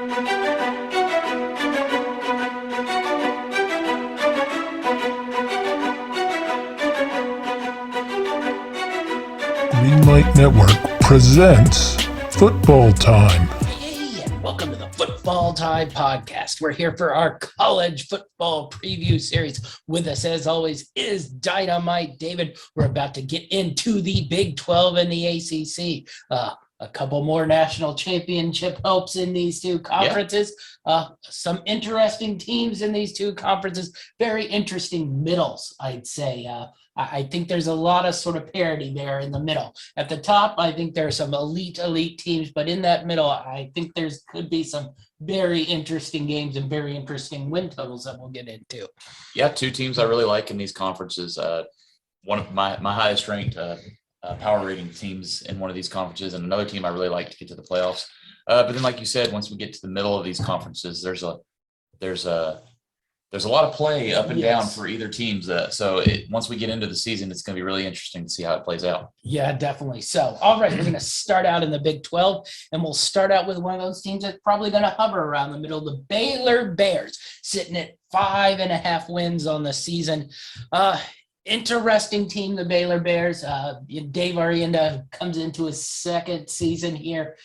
Greenlight Network presents Football Time. Hey, and welcome to the Football Time podcast. We're here for our college football preview series. With us, as always, is Dynamite David. We're about to get into the Big 12 and the ACC. A couple more national championship hopes in these two conferences. Some interesting teams in these two conferences. Very interesting middles, I'd say. I think there's a lot of sort of parity there in the middle. At the top, I think there are some elite teams, but in that middle, I think could be some very interesting games and very interesting win totals that we'll get into. Yeah, two teams I really like in these conferences. One of my highest ranked power rating teams in one of these conferences, and another team I really like to get to the playoffs. But then, like you said, once we get to the middle of these conferences, there's a lot of play up and down for either teams. Once we get into the season, it's going to be really interesting to see how it plays out. Yeah, definitely. So, all right, we're going to start out in the Big 12, and we'll start out with one of those teams that's probably going to hover around the middle, the Baylor Bears, sitting at 5.5 wins on the season. Interesting team, the Baylor Bears. Dave Arienda comes into his second season here.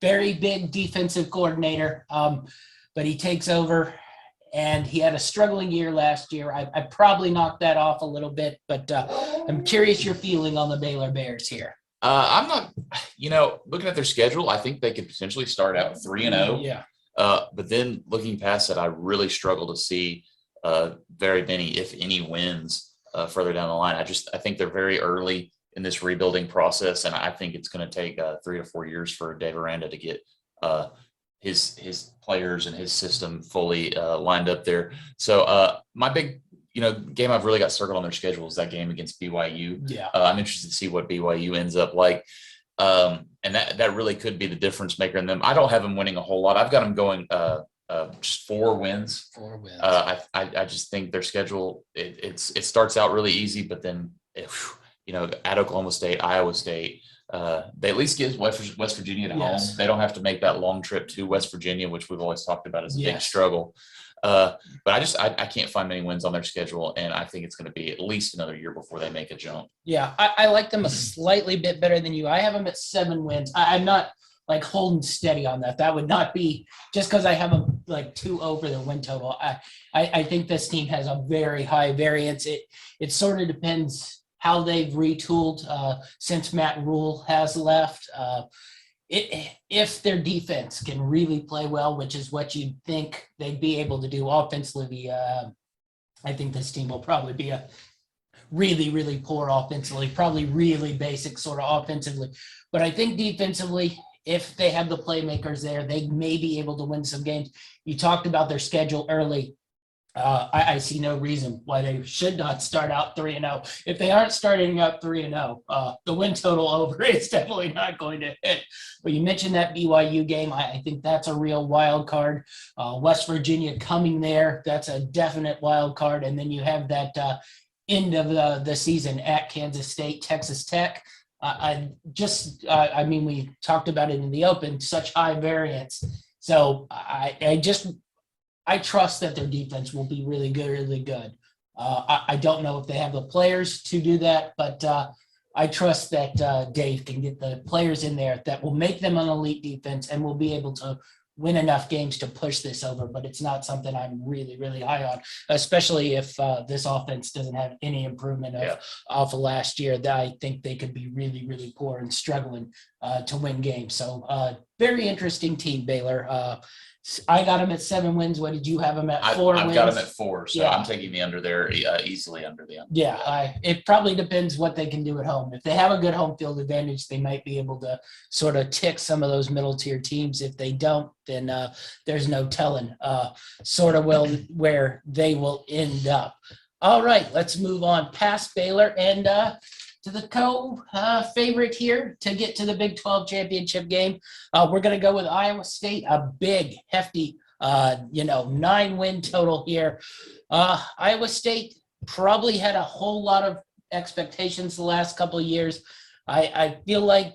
Very big defensive coordinator, but he takes over. And he had a struggling year last year. I probably knocked that off a little bit, but I'm curious your feeling on the Baylor Bears here. I'm not, looking at their schedule, I think they could potentially start out 3-0. Yeah. But then looking past that, I really struggle to see very many, if any, wins further down the line. I think they're very early in this rebuilding process, and I think it's going to take 3 to 4 years for Dave Aranda to get his players and his system fully lined up there. So my big, game I've really got circled on their schedule is that game against BYU. Yeah. I'm interested to see what BYU ends up like. And that really could be the difference maker in them. I don't have them winning a whole lot. I've got them going just 4 wins. 4 wins. I just think their schedule, it starts out really easy, but then, at Oklahoma State, Iowa State, they at least get West Virginia at home. They don't have to make that long trip to West Virginia, which we've always talked about as a big struggle. But I can't find many wins on their schedule, and I think it's going to be at least another year before they make a jump. Yeah, I like them a slightly bit better than you. I have them at 7 wins. I'm not like holding steady on that. That would not be just because I have them like 2 over the win total. I think this team has a very high variance. It sort of depends how they've retooled since Matt Rule has left. If their defense can really play well, which is what you'd think they'd be able to do offensively, I think this team will probably be a really, really poor offensively, probably really basic sort of offensively. But I think defensively, if they have the playmakers there, they may be able to win some games. You talked about their schedule early. I see no reason why they should not start out 3-0. If they aren't starting out 3-0, the win total over is definitely not going to hit. But you mentioned that BYU game. I think that's a real wild card. West Virginia coming there, that's a definite wild card. And then you have that end of the season at Kansas State, Texas Tech. We talked about it in the open, such high variance. So I trust that their defense will be really good, really good. I don't know if they have the players to do that, but I trust that Dave can get the players in there that will make them an elite defense and will be able to win enough games to push this over. But it's not something I'm really, really high on, especially if this offense doesn't have any improvement off of last year. That I think they could be really, really poor and struggling to win games. So very interesting team, Baylor. I got them at 7 wins. What did you have them at? 4 wins? I've got them at 4, so I'm taking the under there, easily under the under. Yeah, it probably depends what they can do at home. If they have a good home field advantage, they might be able to sort of tick some of those middle tier teams. If they don't, then there's no telling where they will end up. All right, let's move on past Baylor and to the favorite here to get to the Big 12 championship game. We're going to go with Iowa State, a big, hefty, 9-win total here. Iowa State probably had a whole lot of expectations the last couple of years. I feel like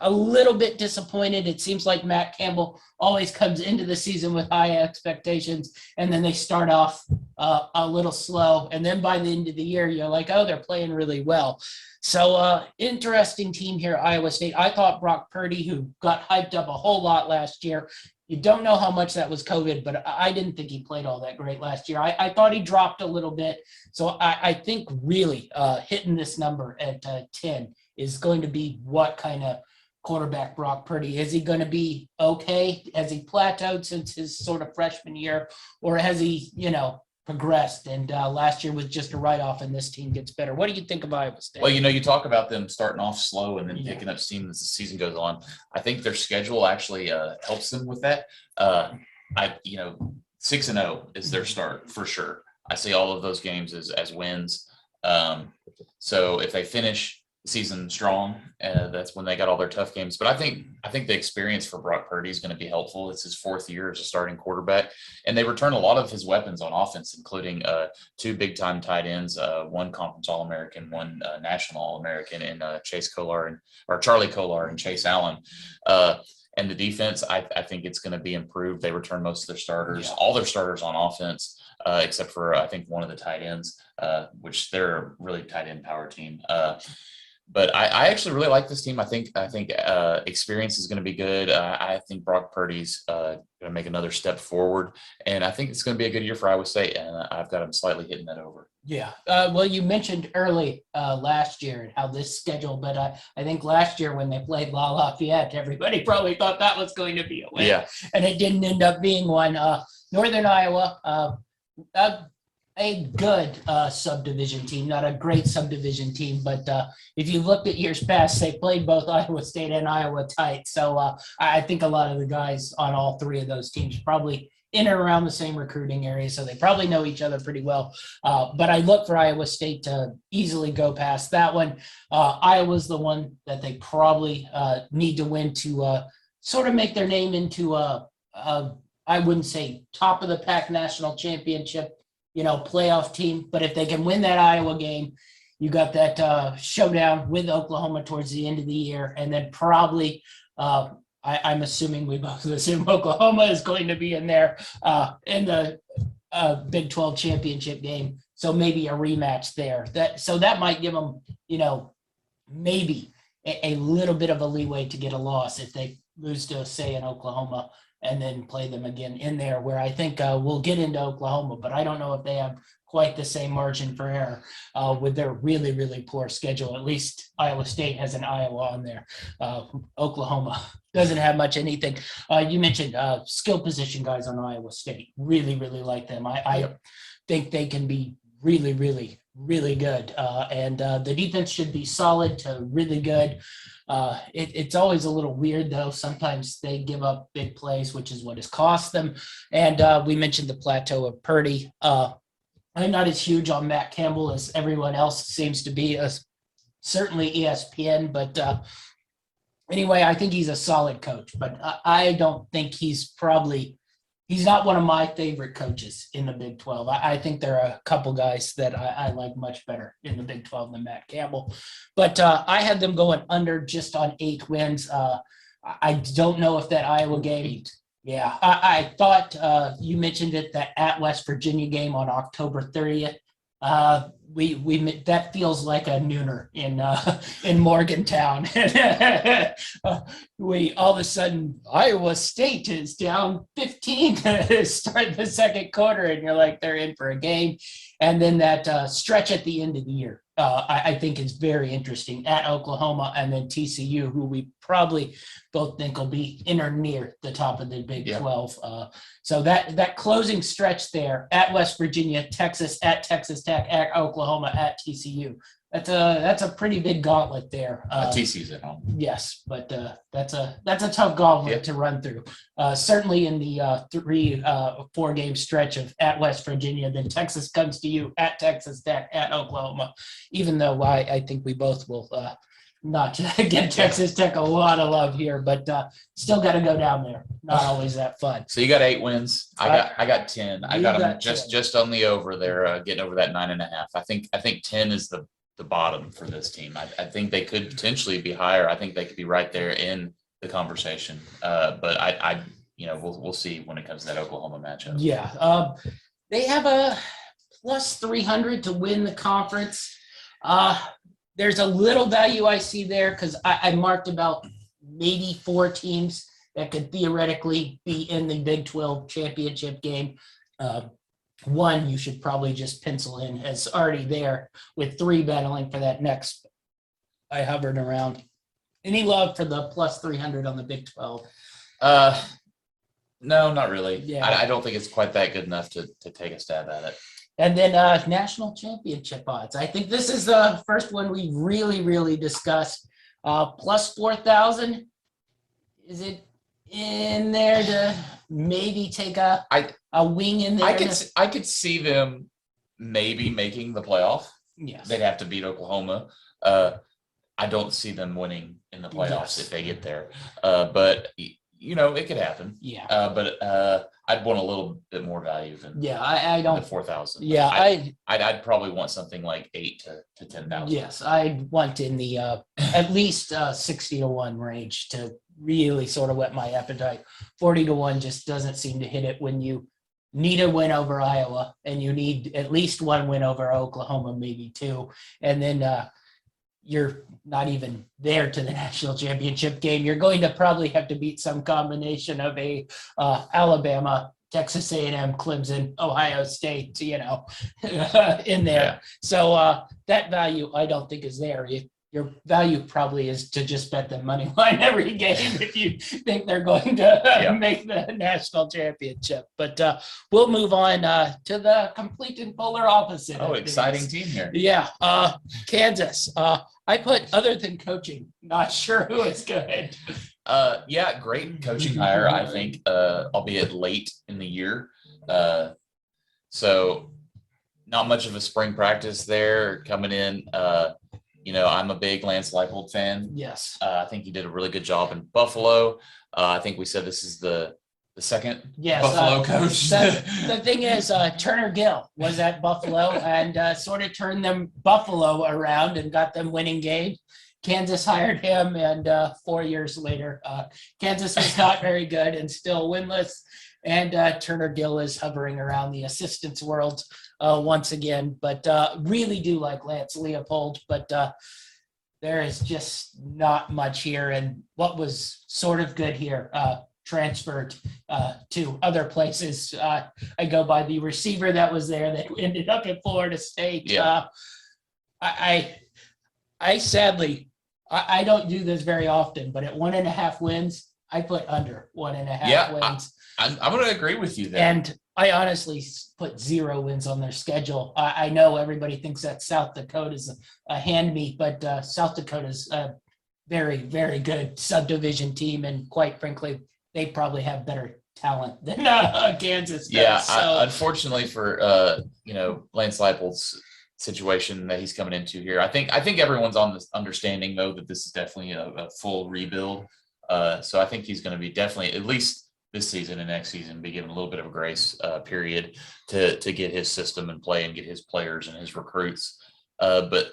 a little bit disappointed. It seems like Matt Campbell always comes into the season with high expectations, and then they start off a little slow. And then by the end of the year, you're like, oh, they're playing really well. So interesting team here, Iowa State. I thought Brock Purdy, who got hyped up a whole lot last year, you don't know how much that was COVID, but I didn't think he played all that great last year. I thought he dropped a little bit. So I think really hitting this number at 10 is going to be what kind of quarterback Brock Purdy. Is he going to be okay? Has he plateaued since his sort of freshman year, or has he, progressed? And last year was just a write-off, and this team gets better. What do you think of Iowa State? Well, you talk about them starting off slow and then picking up steam as the season goes on. I think their schedule actually helps them with that. 6-0 is their start for sure. I see all of those games as wins. So if they finish the season strong, that's when they got all their tough games. But I think the experience for Brock Purdy is going to be helpful. It's his fourth year as a starting quarterback, and they return a lot of his weapons on offense, including 2 big-time tight ends, 1 conference All-American, 1 national All-American, and Charlie Kolar and Chase Allen. And the defense, I think it's going to be improved. They return most of their starters, all their starters on offense, except for I think one of the tight ends, which they're a really tight end power team. But I actually really like this team. I think experience is going to be good. I think Brock Purdy's going to make another step forward, and I think it's going to be a good year for Iowa State. And I've got him slightly hitting that over. Yeah. Well, you mentioned early last year and how this schedule, but I think last year when they played La Lafayette, everybody probably thought that was going to be a win. Yeah. And it didn't end up being one. Northern Iowa, a good subdivision team, not a great subdivision team, but if you looked at years past, they played both Iowa State and Iowa tight. So I think a lot of the guys on all 3 of those teams probably in and around the same recruiting area, so they probably know each other pretty well. But I look for Iowa State to easily go past that one. Iowa's the one that they probably need to win to sort of make their name into I wouldn't say top of the pack national championship, playoff team. But if they can win that Iowa game, you got that showdown with Oklahoma towards the end of the year. And then probably, I'm assuming we both assume Oklahoma is going to be in there in the Big 12 championship game. So maybe a rematch there. That might give them, maybe a little bit of a leeway to get a loss if they lose to, say, in Oklahoma, and then play them again in there, where I think we'll get into Oklahoma, but I don't know if they have quite the same margin for error with their really, really poor schedule. At least Iowa State has an Iowa on there. Oklahoma doesn't have much anything. You mentioned skill position guys on Iowa State. Really, really like them. I think they can be really, really, really good. And the defense should be solid to really good. It's always a little weird, though. Sometimes they give up big plays, which is what has cost them. And we mentioned the plateau of Purdy. I'm not as huge on Matt Campbell as everyone else seems to be, certainly ESPN. But anyway, I think he's a solid coach. But I don't think he's not one of my favorite coaches in the Big 12. I think there are a couple guys that I like much better in the Big 12 than Matt Campbell. But I had them going under just on 8 wins. I don't know if that Iowa game. Yeah, I thought you mentioned it, that at West Virginia game on October 30th. We that feels like a nooner in Morgantown. We all of a sudden Iowa State is down 15 to start the second quarter, and you're like, they're in for a game. And then that stretch at the end of the year, I think is very interesting, at Oklahoma and then TCU, who we probably both think will be in or near the top of the Big 12. So that closing stretch there, at West Virginia, Texas, at Texas Tech, at Oklahoma, at TCU. That's a pretty big gauntlet there. TCU's at home. Yes, but that's a tough gauntlet to run through. Certainly in the 3-4 game stretch of at West Virginia, then Texas comes to you, at Texas Tech, at Oklahoma. Even though I think we both will not give Texas Tech a lot of love here, but still got to go down there. Not always that fun. So you got 8 wins. I got 10. I got them just on the over there, getting over that 9.5. I think 10 is the the bottom for this team. I think they could potentially be higher. I think they could be right there in the conversation. But I we'll see when it comes to that Oklahoma matchup. Yeah. They have a plus 300 to win the conference. There's a little value I see there because I marked about maybe 4 teams that could theoretically be in the Big 12 championship game. One you should probably just pencil in as already there, with 3 battling for that next. I hovered around. Any love for the plus 300 on the Big 12? No, not really. Yeah. I don't think it's quite that good enough to take a stab at it. And then national championship odds. I think this is the first one we really discussed. Plus 4,000. Is it in there to maybe take a wing in there? I could see them maybe making the playoff. Yes. They'd have to beat Oklahoma. I don't see them winning in the playoffs if they get there. But it could happen. Yeah. But I'd want a little bit more value than I don't. the 4,000. Yeah, I'd probably want something like 8 to 10,000. Yes, I'd want in the at least 60 to 1 range to really sort of whet my appetite. 40 to 1 just doesn't seem to hit it when you need a win over Iowa and you need at least 1 win over Oklahoma, maybe 2, and then you're not even there to the national championship game. You're going to probably have to beat some combination of a Alabama, Texas A&M, Clemson, Ohio State, in there. Yeah. So that value I don't think is there. Your value probably is to just bet the money line every game if you think they're going to make the national championship. But we'll move on to the complete and polar opposite. Oh, exciting team here. Yeah. Kansas. I put other than coaching, not sure who is good. Great coaching hire, I think, albeit late in the year. So not much of a spring practice there coming in. I'm a big Lance Leipold fan. Yes. I think he did a really good job in Buffalo. I think we said this is the second Buffalo coach. The thing is, Turner Gill was at Buffalo and sort of turned them Buffalo around and got them winning games. Kansas hired him, and 4 years later, Kansas was not very good and still winless. And Turner Gill is hovering around the assistants world once again, but really do like Lance Leopold, but there is just not much here. And what was sort of good here transferred to other places. I go by the receiver that was there that ended up at Florida State. Yeah. I sadly, I don't do this very often, but at 1.5 wins, I put under 1.5 wins. I'm going to agree with you there. And I honestly put 0 wins on their schedule. I know everybody thinks that South Dakota is a hand me, but South Dakota is a very, very good subdivision team. And quite frankly, they probably have better talent than Kansas does. Yeah, so, unfortunately for Lance Leipold's situation that he's coming into here, I think everyone's on this understanding though that this is definitely a full rebuild. So I think he's going to be definitely, at least this season and next season, be given a little bit of a grace period to get his system in play and get his players and his recruits. But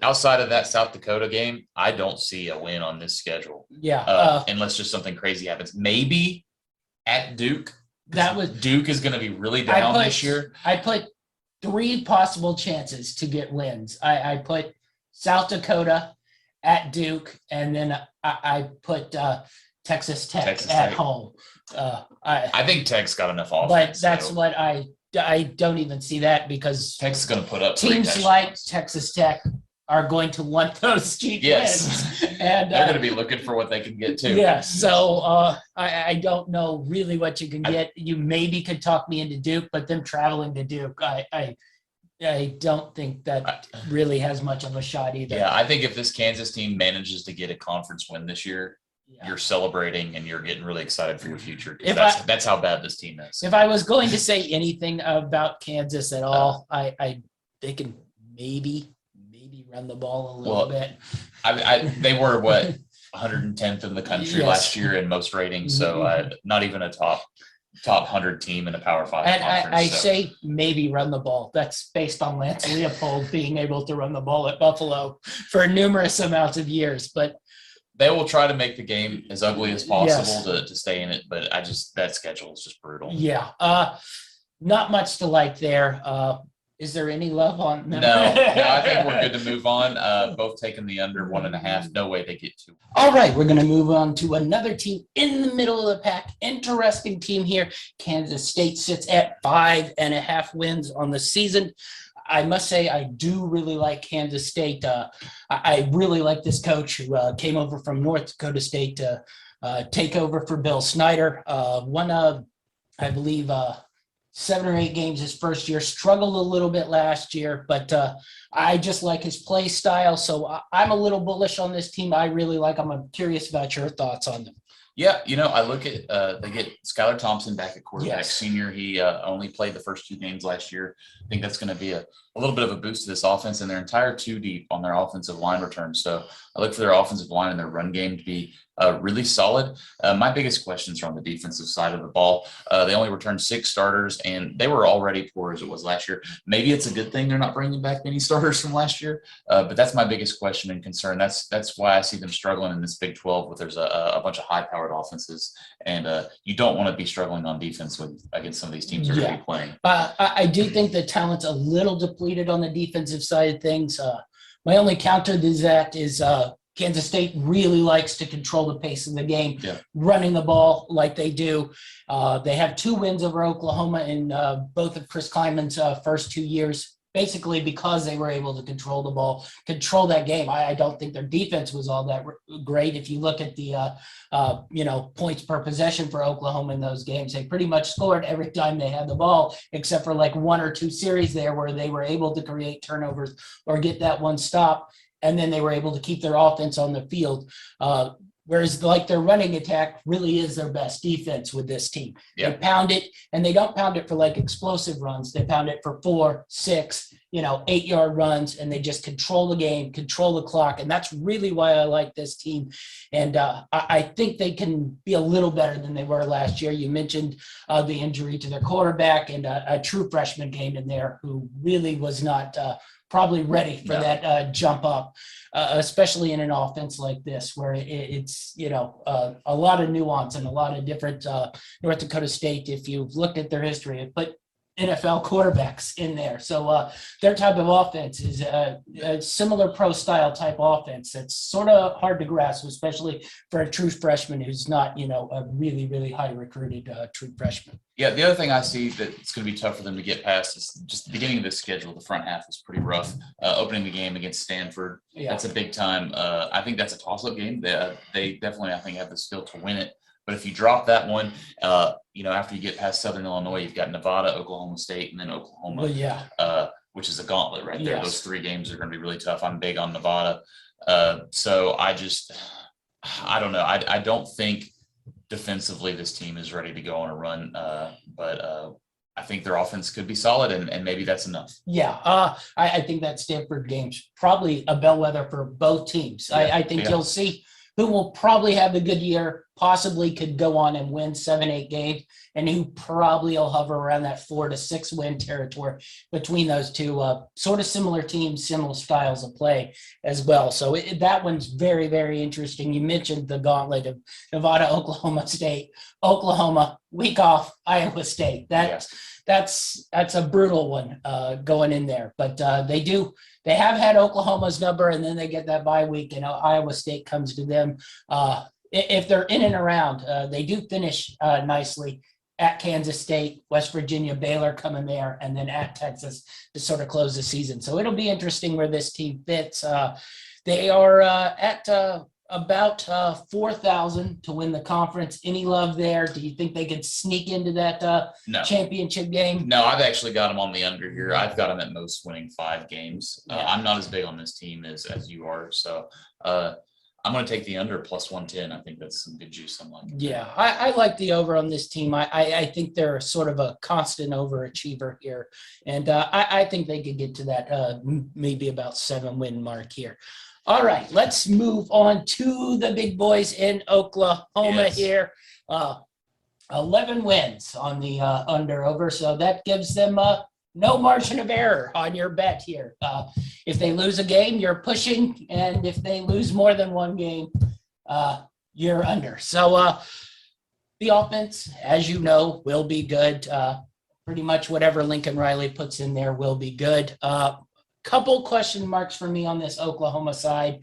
outside of that South Dakota game, I don't see a win on this schedule. Yeah. Unless just something crazy happens. Maybe at Duke. Duke is going to be really down this year. I put 3 possible chances to get wins. I put South Dakota at Duke, and then I put Texas Tech at home. I think Tech's got enough offense. But that's what I don't even see that, because Tech's going to put up teams like Texas Tech are going to want those cheap wins. And they're going to be looking for what they can get too. Yeah. So I don't know really what you can get. You maybe could talk me into Duke, but them traveling to Duke, I don't think that really has much of a shot either. Yeah, I think if this Kansas team manages to get a conference win this year, you're celebrating and you're getting really excited for your future. That's how bad this team is. If I was going to say anything about Kansas at all, they can maybe run the ball a little bit. They were 110th in the country last year in most ratings, so not even a top top 100 team in a Power 5 And conference. I say maybe run the ball. That's based on Lance Leopold being able to run the ball at Buffalo for numerous amounts of years. But they will try to make the game as ugly as possible Yes. to stay in it, but that schedule is just brutal. yeah, not much to like there. Is there any love on them? No, I think we're good to move on. Both taking the under 1.5. No way they get to. All right, we're going to move on to another team in the middle of the pack. Interesting team here. Kansas State sits at 5.5 wins on the season. I must say, I do really like Kansas State. I really like this coach who came over from North Dakota State to take over for Bill Snyder. Won, I believe, 7 or 8 games his first year, struggled a little bit last year, but I just like his play style. So I'm a little bullish on this team. I really like them. I'm curious about your thoughts on them. Yeah, I look at they get Skylar Thompson back at quarterback, Yes. senior. He only played the first 2 games last year. I think that's going to be a little bit of a boost to this offense, and their entire 2 deep on their offensive line return. So I look for their offensive line and their run game to be really solid. My biggest questions are on the defensive side of the ball. They only returned 6 starters, and they were already poor as it was last year. Maybe it's a good thing they're not bringing back many starters from last year, but that's my biggest question and concern. That's why I see them struggling in this Big 12, where there's a bunch of high-powered offenses, and you don't want to be struggling on defense against some of these teams that are going to be playing. I do think the talent's a little depleted on the defensive side of things. My only counter to that is Kansas State really likes to control the pace of the game, running the ball like they do. They have 2 wins over Oklahoma in both of Chris Kleinman's first 2 years, basically because they were able to control the ball, control that game. I don't think their defense was all that great. If you look at the points per possession for Oklahoma in those games, they pretty much scored every time they had the ball, except for like 1 or 2 series there where they were able to create turnovers or get that one stop. And then they were able to keep their offense on the field. Whereas like their running attack really is their best defense with this team. Yeah. They pound it, and they don't pound it for like explosive runs. They pound it for 4, 6, 8-yard runs, and they just control the game, control the clock. And that's really why I like this team. And I think they can be a little better than they were last year. You mentioned the injury to their quarterback and a true freshman came in there who really was not probably ready for that jump up, especially in an offense like this, where it's a lot of nuance and a lot of different North Dakota State. If you've looked at their history, put NFL quarterbacks in there. So their type of offense is a similar pro style type offense. That's sort of hard to grasp, especially for a true freshman who's not, a really, really high recruited true freshman. Yeah, the other thing I see that it's going to be tough for them to get past is just the beginning of this schedule. The front half was pretty rough. Opening the game against Stanford, that's a big time. I think that's a toss-up game. They definitely, I think, have the skill to win it. But if you drop that one, after you get past Southern Illinois, you've got Nevada, Oklahoma State, and then Oklahoma, which is a gauntlet right there. Yes. Those 3 games are going to be really tough. I'm big on Nevada. So I don't know. I don't think defensively this team is ready to go on a run, but I think their offense could be solid, and maybe that's enough. Yeah, I think that Stanford game's probably a bellwether for both teams. I think you'll see who will probably have a good year, possibly could go on and win 7, 8 games, and who probably will hover around that 4 to 6 win territory between those two sort of similar teams, similar styles of play as well. So that one's very, very interesting. You mentioned the gauntlet of Nevada, Oklahoma State, Oklahoma, week off, Iowa State. That's a brutal one going in there, but they have had Oklahoma's number, and then they get that bye week, and Iowa State comes to them. If they're in and around, they do finish nicely at Kansas State, West Virginia, Baylor coming there, and then at Texas to sort of close the season. So it'll be interesting where this team fits. They are at about 4,000 to win the conference. Any love there? Do you think they could sneak into that championship game? No, I've actually got them on the under here. I've got them at most winning 5 games. I'm not as big on this team as you are. So I'm going to take the under plus 110. I think that's some good juice. I'm like, yeah, I like the over on this team. I think they're sort of a constant overachiever here. And I think they could get to that maybe about 7 win mark here. All right, let's move on to the big boys in Oklahoma here. 11 wins on the under over. So that gives them no margin of error on your bet here. If they lose a game, you're pushing. And if they lose more than one game, you're under. So the offense, as you know, will be good. Pretty much whatever Lincoln Riley puts in there will be good. Couple question marks for me on this Oklahoma side.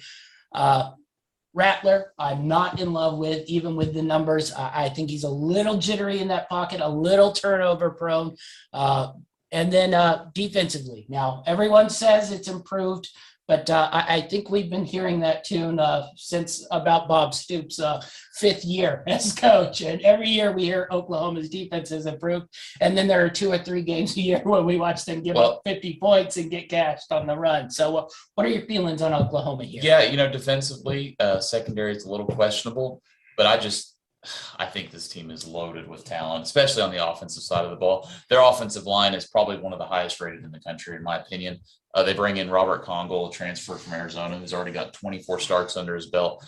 Rattler, I'm not in love with, even with the numbers. I think he's a little jittery in that pocket, a little turnover prone. And then defensively, now everyone says it's improved, but I think we've been hearing that tune since about Bob Stoops' 5th year as coach. And every year we hear Oklahoma's defense has improved. And then there are 2 or 3 games a year where we watch them give up 50 points and get gashed on the run. So what are your feelings on Oklahoma here? Yeah, defensively, secondary is a little questionable, but I think this team is loaded with talent, especially on the offensive side of the ball. Their offensive line is probably one of the highest rated in the country, in my opinion. They bring in Robert Congle, a transfer from Arizona, who's already got 24 starts under his belt.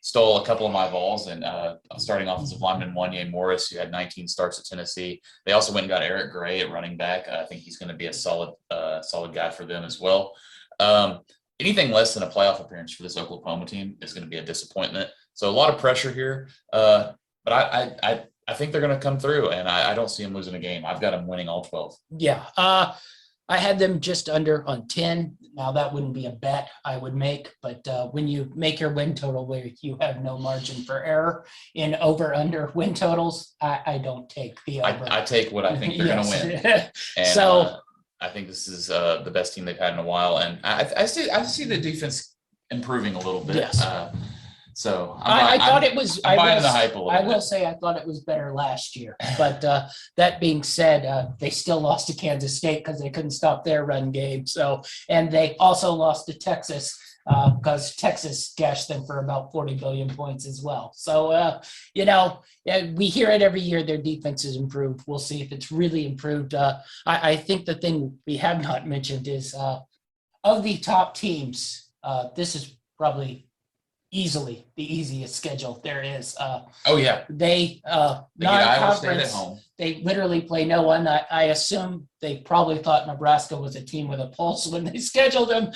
Stole a couple of my balls, and starting offensive lineman Wanye Morris, who had 19 starts at Tennessee. They also went and got Eric Gray at running back. I think he's going to be a solid guy for them as well. Anything less than a playoff appearance for this Oklahoma team is going to be a disappointment. So a lot of pressure here, but I think they're going to come through, and I don't see them losing a game. I've got them winning all 12. Yeah, I had them just under on 10. Now that wouldn't be a bet I would make, but when you make your win total where you have no margin for error in over/under win totals, I don't take the over. I take what I think they're going to win. And, so I think this is the best team they've had in a while, and I see the defense improving a little bit. Yes. So I thought it was. I'm buying the hype a little bit. I will say I thought it was better last year, but that being said, they still lost to Kansas State because they couldn't stop their run game. So, and they also lost to Texas because Texas gashed them for about 40 billion points as well. So, we hear it every year. Their defense is improved. We'll see if it's really improved. I think the thing we have not mentioned is of the top teams, this is probably easily the easiest schedule there is. They get Iowa State at home. They literally play no one. I assume they probably thought Nebraska was a team with a pulse when they scheduled them.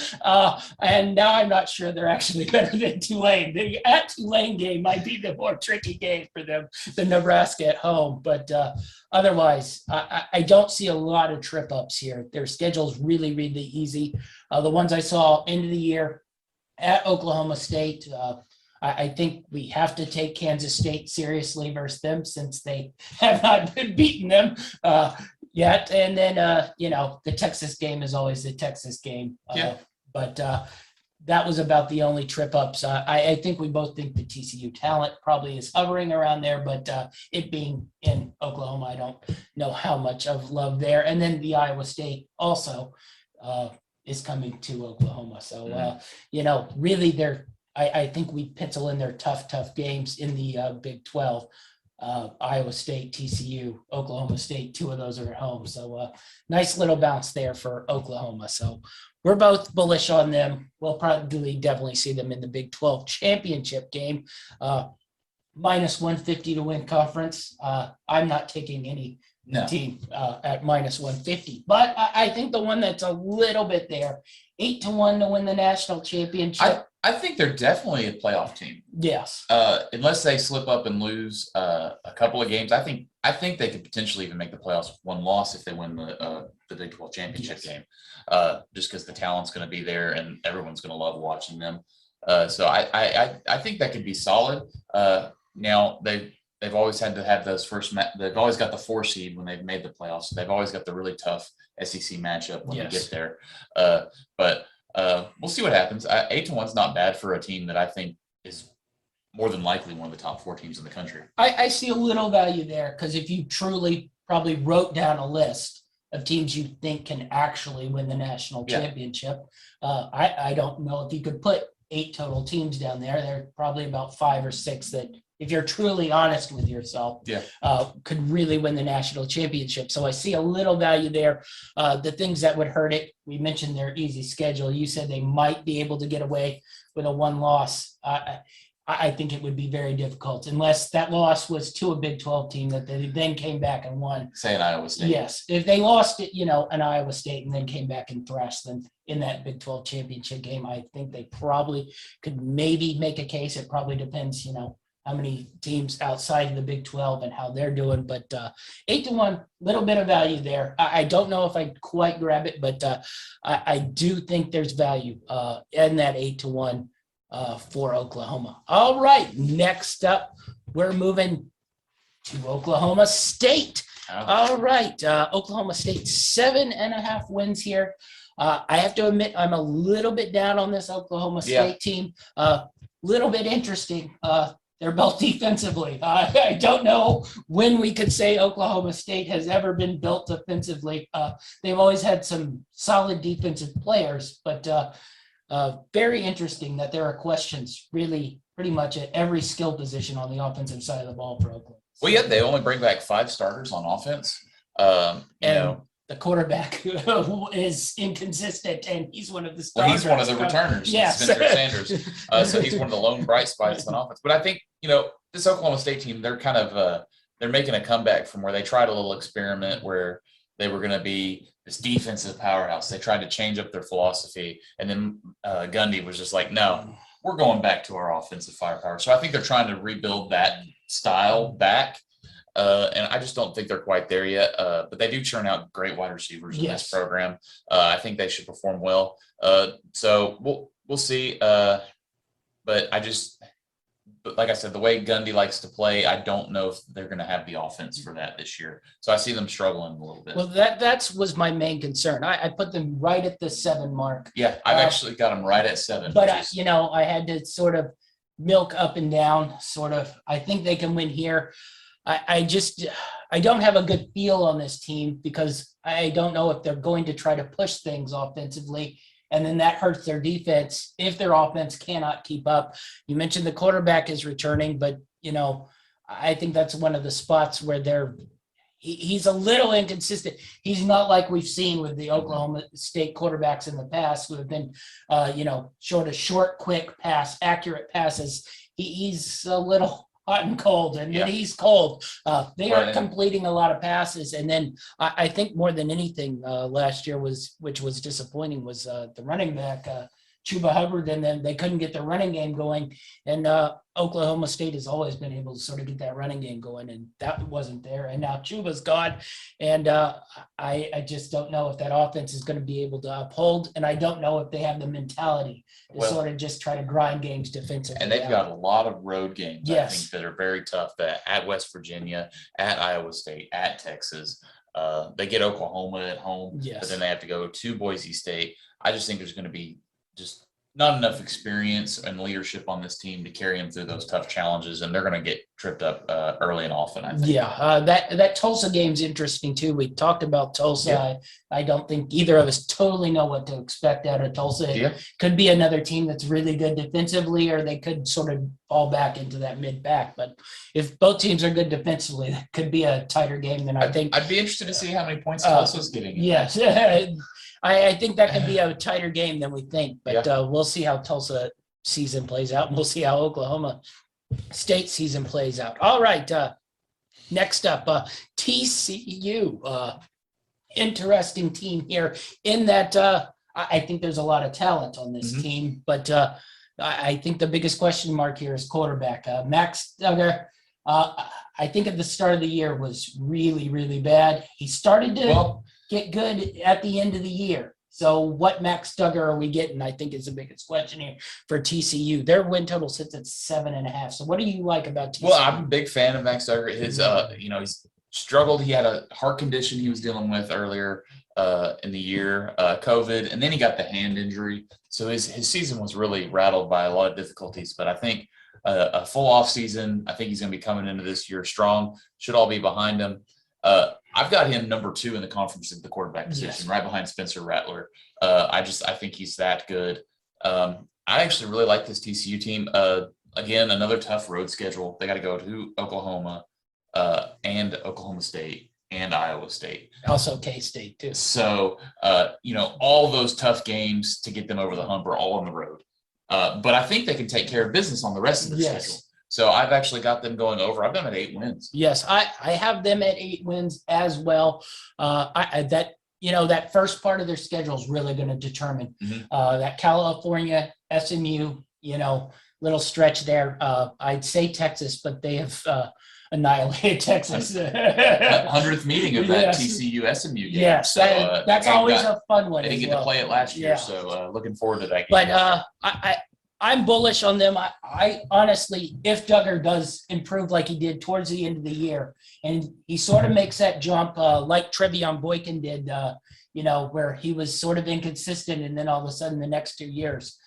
And now I'm not sure they're actually better than Tulane. The at Tulane game might be the more tricky game for them than Nebraska at home. But otherwise, I don't see a lot of trip ups here. Their schedule's really, really easy. The ones I saw end of the year, at Oklahoma State, I think we have to take Kansas State seriously versus them since they have not been beating them yet. And then, the Texas game is always the Texas game. But that was about the only trip ups. I think we both think the TCU talent probably is hovering around there, but it being in Oklahoma, I don't know how much of love there. And then the Iowa State also is coming to Oklahoma. So, really I think we pencil in their tough games in the Big 12. Iowa State, TCU, Oklahoma State, 2 of those are at home. So nice little bounce there for Oklahoma. So we're both bullish on them. We'll definitely see them in the Big 12 championship game. Minus 150 to win conference. I'm not taking any team at minus 150, but I think the one that's a little bit there, 8-1 to win the national championship. I think they're definitely a playoff team. Yes. Unless they slip up and lose a couple of games, I think they could potentially even make the playoffs with 1 loss if they win the Big 12 championship game. Just because the talent's going to be there and everyone's going to love watching them. So I think that could be solid. Now they've always had to have those they've always got the 4 seed when they've made the playoffs. They've always got the really tough SEC matchup when they get there. But we'll see what happens. 8-1 is not bad for a team that I think is more than likely one of the top 4 teams in the country. I see a little value there because if you truly probably wrote down a list of teams you think can actually win the national championship, I don't know if you could put 8 total teams down there. There are probably about 5 or 6 that, if you're truly honest with yourself, could really win the national championship. So I see a little value there. The things that would hurt it, we mentioned their easy schedule. You said they might be able to get away with a 1 loss. I think it would be very difficult unless that loss was to a Big 12 team that they then came back and won. Say an Iowa State. Yes. If they lost it, an Iowa State and then came back and thrashed them in that Big 12 championship game, I think they probably could maybe make a case. It probably depends, how many teams outside of the Big 12 and how they're doing. But 8-1, little bit of value there. I don't know if I quite grab it, but I do think there's value in that 8-1. For Oklahoma. All right, next up, we're moving to Oklahoma State. All right, Oklahoma State, 7.5 wins here. I have to admit, I'm a little bit down on this Oklahoma State team. Little bit interesting. They're built defensively. I don't know when we could say Oklahoma State has ever been built defensively. They've always had some solid defensive players, but very interesting that there are questions really pretty much at every skill position on the offensive side of the ball for Oklahoma. Well, yeah, they only bring back 5 starters on offense. The quarterback is inconsistent, and he's one of the starters. Well, he's one of the returners. Yes. Spencer Sanders. So he's one of the lone bright spots on offense. But I think, this Oklahoma State team, they're kind of they're making a comeback from where they tried a little experiment where they were going to be this defensive powerhouse. They tried to change up their philosophy. And then Gundy was just like, no, we're going back to our offensive firepower. So I think they're trying to rebuild that style back. And I just don't think they're quite there yet. But they do churn out great wide receivers in this program. I think they should perform well. So we'll see. But like I said, the way Gundy likes to play, I don't know if they're going to have the offense for that this year. So I see them struggling a little bit. Well, that was my main concern. I put them right at the 7 mark. Yeah, I've actually got them right at 7. But, I had to sort of milk up and down, sort of. I think they can win here. I don't have a good feel on this team because I don't know if they're going to try to push things offensively. And then that hurts their defense if their offense cannot keep up. You mentioned the quarterback is returning, but, I think that's one of the spots where he's a little inconsistent. He's not like we've seen with the Oklahoma State quarterbacks in the past who have been, short, quick pass, accurate passes. He's a little hot and cold, and when he's cold, they aren't completing a lot of passes. And then I think more than anything last year which was disappointing, was the running back, Chuba Hubbard, and then they couldn't get the running game going. And Oklahoma State has always been able to sort of get that running game going, and that wasn't there. And now Chuba's gone, and I just don't know if that offense is going to be able to uphold, and I don't know if they have the mentality to sort of just try to grind games defensively. And they've got a lot of road games, I think, that are very tough. At West Virginia, at Iowa State, at Texas. They get Oklahoma at home, but then they have to go to Boise State. I just think there's going to be just not enough experience and leadership on this team to carry them through those tough challenges, and they're going to get tripped up early and often, I think. That Tulsa game's interesting too. We talked about Tulsa. I don't think either of us totally know what to expect out of Tulsa. It could be another team that's really good defensively, or they could sort of fall back into that mid-pack. But if both teams are good defensively, that could be a tighter game than I think. I'd be interested to see how many points Tulsa's getting. Yes. I think that could be a tighter game than we think, but we'll see how Tulsa season plays out, and we'll see how Oklahoma State season plays out. All right, next up, TCU. Interesting team here in that I think there's a lot of talent on this team, but I think the biggest question mark here is quarterback. Max Duggar, I think at the start of the year was really, really bad. He started to get good at the end of the year. So what Max Duggar are we getting, I think, is the biggest question here for TCU. Their win total sits at 7.5. So what do you like about TCU? Well, I'm a big fan of Max Duggar. His, he's struggled. He had a heart condition he was dealing with earlier in the year, COVID, and then he got the hand injury. So his season was really rattled by a lot of difficulties. But I think a full off season, I think he's going to be coming into this year strong. Should all be behind him. I've got him number 2 in the conference at the quarterback position, right behind Spencer Rattler. I think he's that good. I actually really like this TCU team. Again, another tough road schedule. They got to go to Oklahoma and Oklahoma State and Iowa State. Also K-State too. So, all those tough games to get them over the hump are all on the road. But I think they can take care of business on the rest of the schedule. So I've actually got them going over. I've got them at 8 wins. Yes, I have them at 8 wins as well. That first part of their schedule is really going to determine that California, SMU, little stretch there. I'd say Texas, but they have annihilated Texas. 100th meeting of that TCU SMU game. Yes, so, that's always a fun one. They didn't get to play it last year, so looking forward to that game. But I'm bullish on them. I honestly, if Duggar does improve like he did towards the end of the year, and he sort of makes that jump like Trevion Boykin did, where he was sort of inconsistent, and then all of a sudden the next 2 years,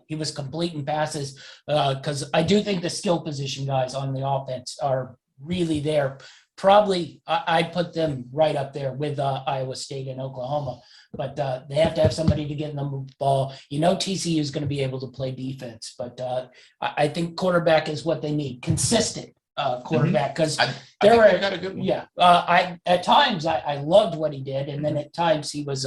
he was completing passes, because I do think the skill position guys on the offense are really there. Probably I'd put them right up there with Iowa State and Oklahoma, but they have to have somebody to get them the ball. TCU is going to be able to play defense, but I think quarterback is what they need. Consistent quarterback, because there were got a good one. at times I loved what he did, and then at times he was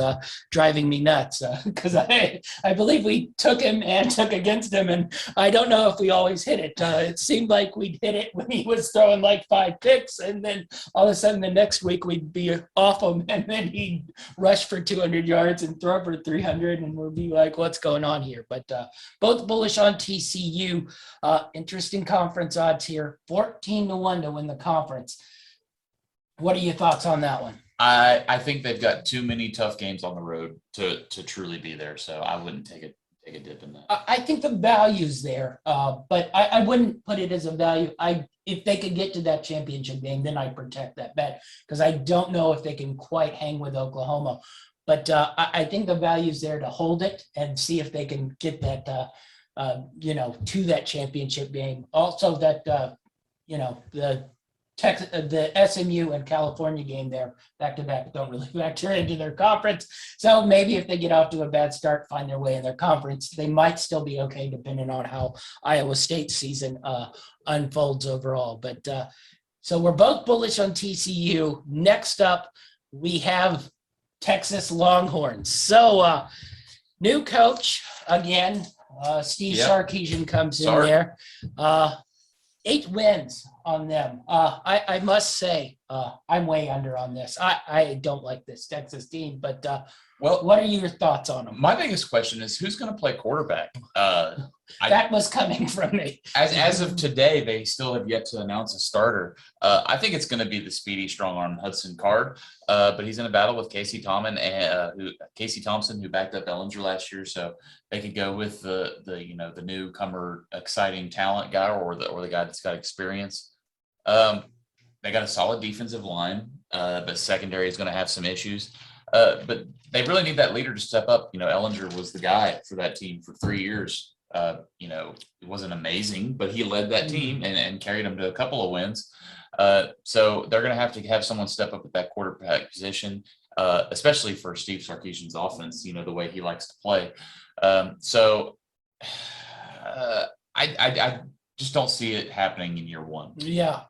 driving me nuts, because I believe we took him and took against him, and I don't know if we always hit it. It seemed like we'd hit it when he was throwing like 5 picks, and then all of a sudden the next week we'd be off him, and then he'd rush for 200 yards and throw for 300, and we'll be like, what's going on here? But both bullish on TCU. Interesting conference odds here. 14-1 to win the conference. What are your thoughts on that one? I think they've got too many tough games on the road to truly be there, so I wouldn't take a dip in that. I think the value's there, but I wouldn't put it as a value. If they could get to that championship game, then I protect that bet, because I don't know if they can quite hang with Oklahoma. But I think the value's there to hold it and see if they can get that, to that championship game. Also, that the SMU and California game there back-to-back don't really factor into their conference. So maybe if they get off to a bad start, find their way in their conference, they might still be okay depending on how Iowa State's season unfolds overall. But so we're both bullish on TCU. Next up, we have Texas Longhorns. So new coach again, Steve Sarkisian comes in there. 8 wins on them. I must say, I'm way under on this. I don't like this Texas team, but what are your thoughts on them? My biggest question is who's going to play quarterback? That was coming from me. As of today, they still have yet to announce a starter. I think it's going to be the speedy, strong-arm Hudson Card, but he's in a battle with Casey Thompson, who backed up Ellinger last year. So they could go with the newcomer, exciting talent guy, or the guy that's got experience. They got a solid defensive line, but secondary is going to have some issues. But they really need that leader to step up. Ellinger was the guy for that team for 3 years. It wasn't amazing, but he led that team and carried them to a couple of wins. So they're going to have someone step up at that quarterback position, especially for Steve Sarkisian's offense, the way he likes to play. So I just don't see it happening in year one. Yeah,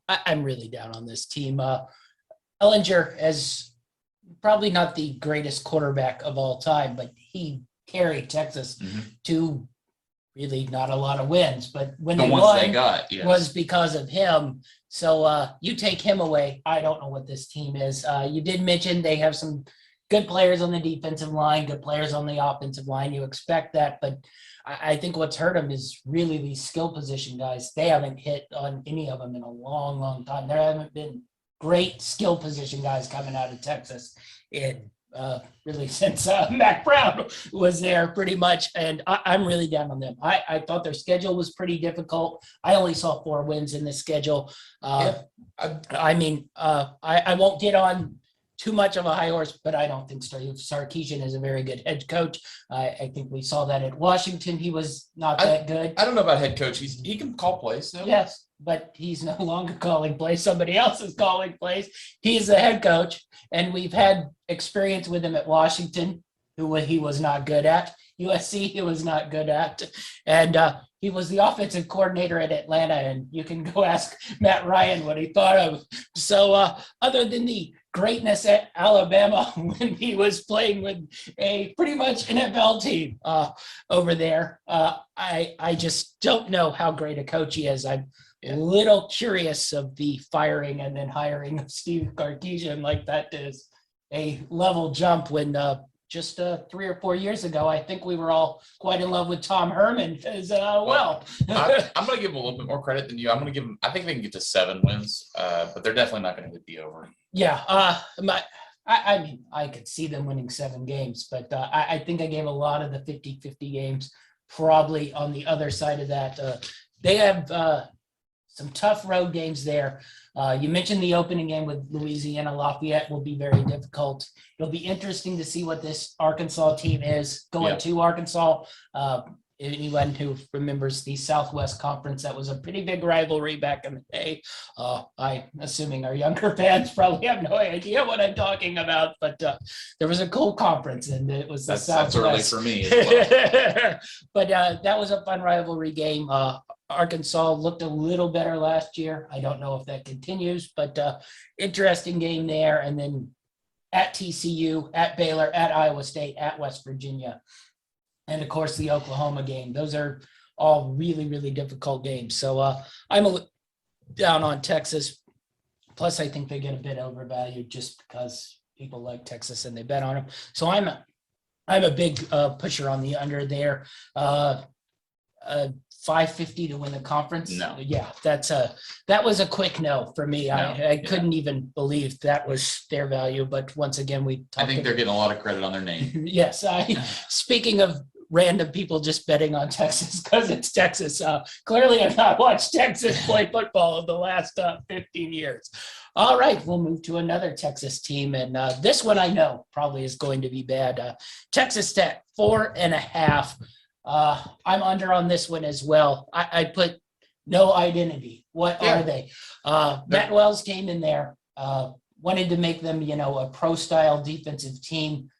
I'm really down on this team. Ellinger is probably not the greatest quarterback of all time, but he carried Texas to really not a lot of wins. But when they won, was because of him. So you take him away, I don't know what this team is. You did mention they have some good players on the defensive line, good players on the offensive line. You expect that, but I think what's hurt them is really these skill position guys. They haven't hit on any of them in a long, long time. There haven't been great skill position guys coming out of Texas really since Mac Brown was there pretty much. And I'm really down on them. I thought their schedule was pretty difficult. I only saw 4 wins in this schedule. I won't get on too much of a high horse, but I don't think Sarkisian is a very good head coach. I think we saw that at Washington. He was not that good. I don't know about head coach. He can call plays. So. Yes, but he's no longer calling plays. Somebody else is calling plays. He's the head coach, and we've had experience with him at Washington, who he was not good at. USC, he was not good at. And he was the offensive coordinator at Atlanta, and you can go ask Matt Ryan what he thought of. So other than the greatness at Alabama when he was playing with a pretty much NFL team over there. I just don't know how great a coach he is. I'm a little curious of the firing and then hiring of Steve Sarkisian. Like, that is a level jump when just 3 or 4 years ago, I think we were all quite in love with Tom Herman as well. I'm going to give him a little bit more credit than you. I'm going to give him, I think they can get to 7 wins, but they're definitely not going to hit the over. Yeah. I mean, I could see them winning 7 games, but I think I gave a lot of the 50-50 games probably on the other side of that. They have some tough road games there. You mentioned the opening game with Louisiana Lafayette will be very difficult. It'll be interesting to see what this Arkansas team is going to Arkansas. Anyone who remembers the Southwest Conference, that was a pretty big rivalry back in the day. I'm assuming our younger fans probably have no idea what I'm talking about, but there was a cool conference, and it was the Southwest. That's early for me as well. But that was a fun rivalry game. Arkansas looked a little better last year. I don't know if that continues, but interesting game there. And then at TCU, at Baylor, at Iowa State, at West Virginia, and of course the Oklahoma game. Those are all really, really difficult games. So I'm a little down on Texas. Plus, I think they get a bit overvalued just because people like Texas and they bet on them. So I'm a big pusher on the under there. 550 to win the conference. No. Yeah, that was a quick no for me. No. I couldn't even believe that was their value. But once again, I think they're getting a lot of credit on their name. Yes. Speaking of random people just betting on Texas because it's Texas. Clearly, I've not watched Texas play football in the last 15 years. All right, we'll move to another Texas team. And this one I know probably is going to be bad. Texas Tech, 4.5. I'm under on this one as well. I put no identity. What are they? Matt Wells came in there, wanted to make them, a pro-style defensive team.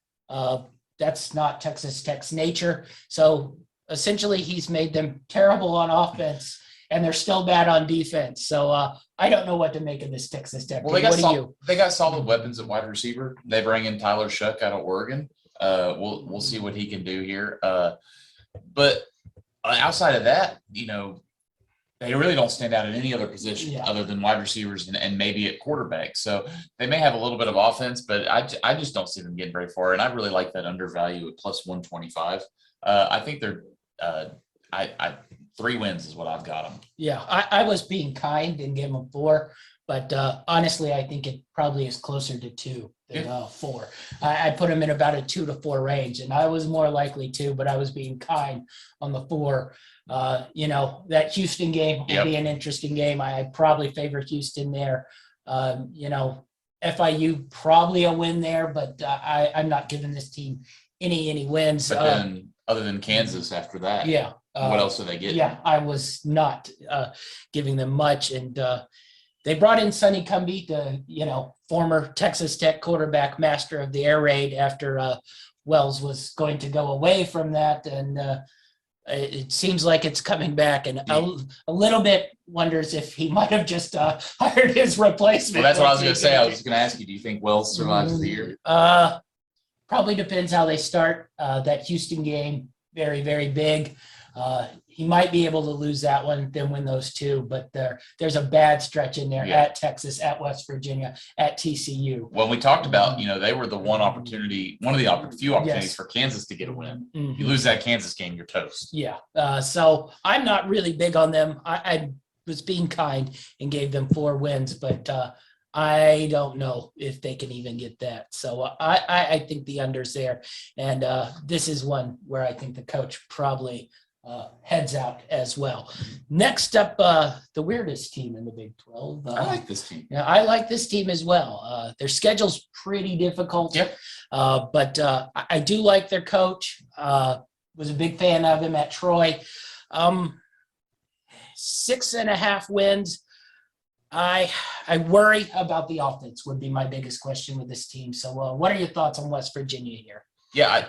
That's not Texas Tech's nature. So essentially, he's made them terrible on offense, and they're still bad on defense. So I don't know what to make of this Texas Tech. Well, they got solid weapons at wide receiver. They bring in Tyler Shuck out of Oregon. We'll see what he can do here. But outside of that, they really don't stand out in any other position other than wide receivers and maybe at quarterback. So they may have a little bit of offense, but I just don't see them getting very far. And I really like that undervalue at plus 125. I think they're 3 wins is what I've got them. Yeah, I was being kind and gave them 4. But honestly, I think it probably is closer to 2 than 4. I put them in about a 2 to 4 range, and I was more likely to, but I was being kind on the 4. That Houston game will be an interesting game. I probably favor Houston there. FIU probably a win there, but I'm not giving this team any wins. But then other than Kansas after that, what else do they get? Yeah, I was not giving them much, and they brought in Sonny Cumbie, the former Texas Tech quarterback, master of the air raid, after Wells was going to go away from that, and it seems like it's coming back. And a little bit wonders if he might have just hired his replacement. Well, that's what I was going to say. I was going to ask you, do you think Wells survives the year? Probably depends how they start. That Houston game, very, very big. He might be able to lose that one, then win those 2, but there's a bad stretch in there at Texas, at West Virginia, at TCU. Well, we talked about, they were the one of the few opportunities for Kansas to get a win. Mm-hmm. You lose that Kansas game, you're toast. Yeah. So I'm not really big on them. I was being kind and gave them 4 wins, but I don't know if they can even get that. So I think the under's there. And this is one where I think the coach probably heads out as well. Next up, the weirdest team in the Big 12. I like this team. Yeah, I like this team as well. Their schedule's pretty difficult. Yep. But I do like their coach. Was a big fan of him at Troy. 6.5 wins. I worry about the offense would be my biggest question with this team. So what are your thoughts on West Virginia here? Yeah,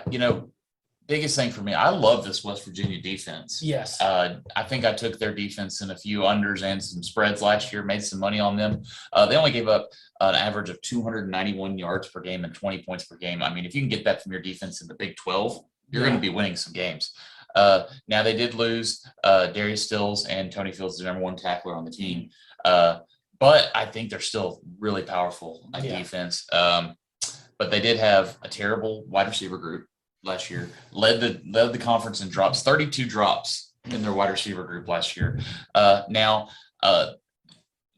biggest thing for me, I love this West Virginia defense. Yes. I think I took their defense in a few unders and some spreads last year, made some money on them. They only gave up an average of 291 yards per game and 20 points per game. I mean, if you can get that from your defense in the Big 12, you're going to be winning some games. Now they did lose Darius Stills and Tony Fields, the number one tackler on the team. But I think they're still really powerful on defense. But they did have a terrible wide receiver group last year, led the conference in drops, 32 drops in their wide receiver group last year. Now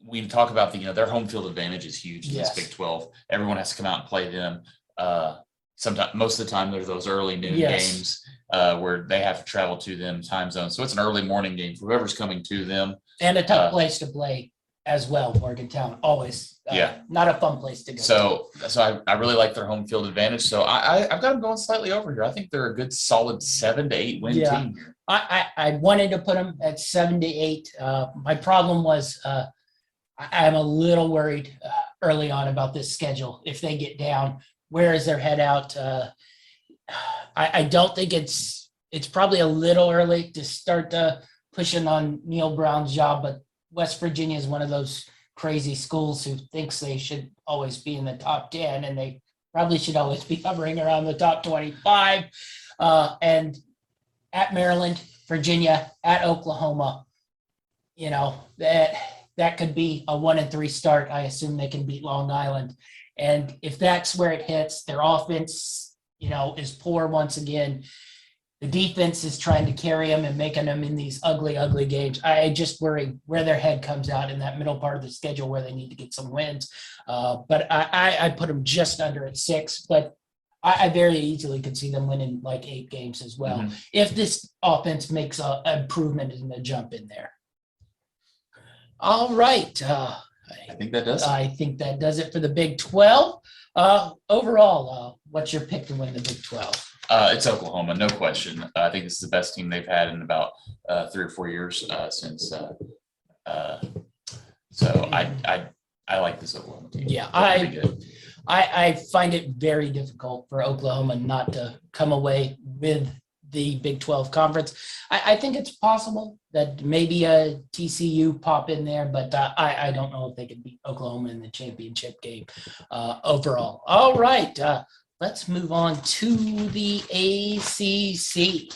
we talk about their home field advantage is huge in this Big 12. Everyone has to come out and play them. Sometimes, most of the time, there's those early noon games where they have to travel to them time zones. So it's an early morning game for whoever's coming to them. And a tough place to play as well, Morgantown. Always not a fun place to go. So I really like their home field advantage. So I've got them going slightly over here. I think they're a good solid 7 to 8 win team here. I wanted to put them at 7 to 8. My problem was I'm a little worried early on about this schedule. If they get down, where is their head out? I don't think it's probably a little early to start pushing on Neil Brown's job, but West Virginia is one of those crazy schools who thinks they should always be in the top 10, and they probably should always be hovering around the top 25. And at Maryland, Virginia, at Oklahoma, that could be a 1-3 start. I assume they can beat Long Island. And if that's where it hits, their offense, is poor once again. The defense is trying to carry them and making them in these ugly, ugly games. I just worry where their head comes out in that middle part of the schedule where they need to get some wins. But I put them just under at 6, but I very easily could see them winning like 8 games as well. Mm-hmm. If this offense makes an improvement in the jump in there. All right. I think that does. I think that does it for the Big 12. Overall, what's your pick to win the Big 12? It's Oklahoma, no question. I think this is the best team they've had in about 3 or 4 years since. So I like this Oklahoma team. Yeah, I find it very difficult for Oklahoma not to come away with the Big 12 conference. I think it's possible that maybe a TCU pop in there, but I don't know if they can beat Oklahoma in the championship game overall. All right, let's move on to the ACC.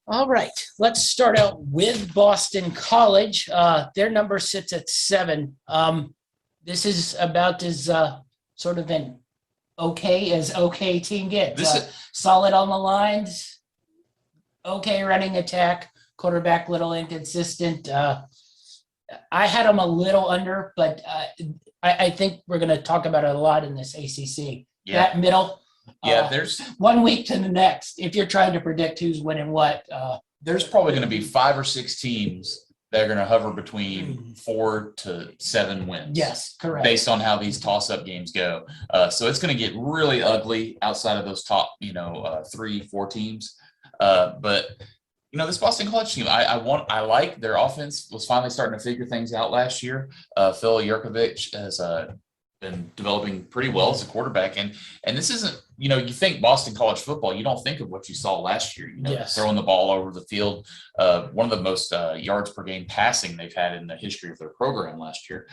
All right, let's start out with Boston College. Their number sits at 7. This is about as sort of an okay team gets. Solid on the lines, okay running attack, quarterback little inconsistent. I had them a little under, but I think we're going to talk about it a lot in this ACC. Yeah. That middle. There's 1 week to the next. If you're trying to predict who's winning what. There's probably going to be 5 or 6 teams that are going to hover between 4 to 7 wins. Yes, correct. Based on how these toss-up games go. So it's going to get really ugly outside of those top, 3-4 teams. But this Boston College team, I like their offense was finally starting to figure things out last year. Phil Jurkovec has been developing pretty well as a quarterback. And this isn't, you think Boston College football, you don't think of what you saw last year, throwing the ball over the field. One of the most yards per game passing they've had in the history of their program last year.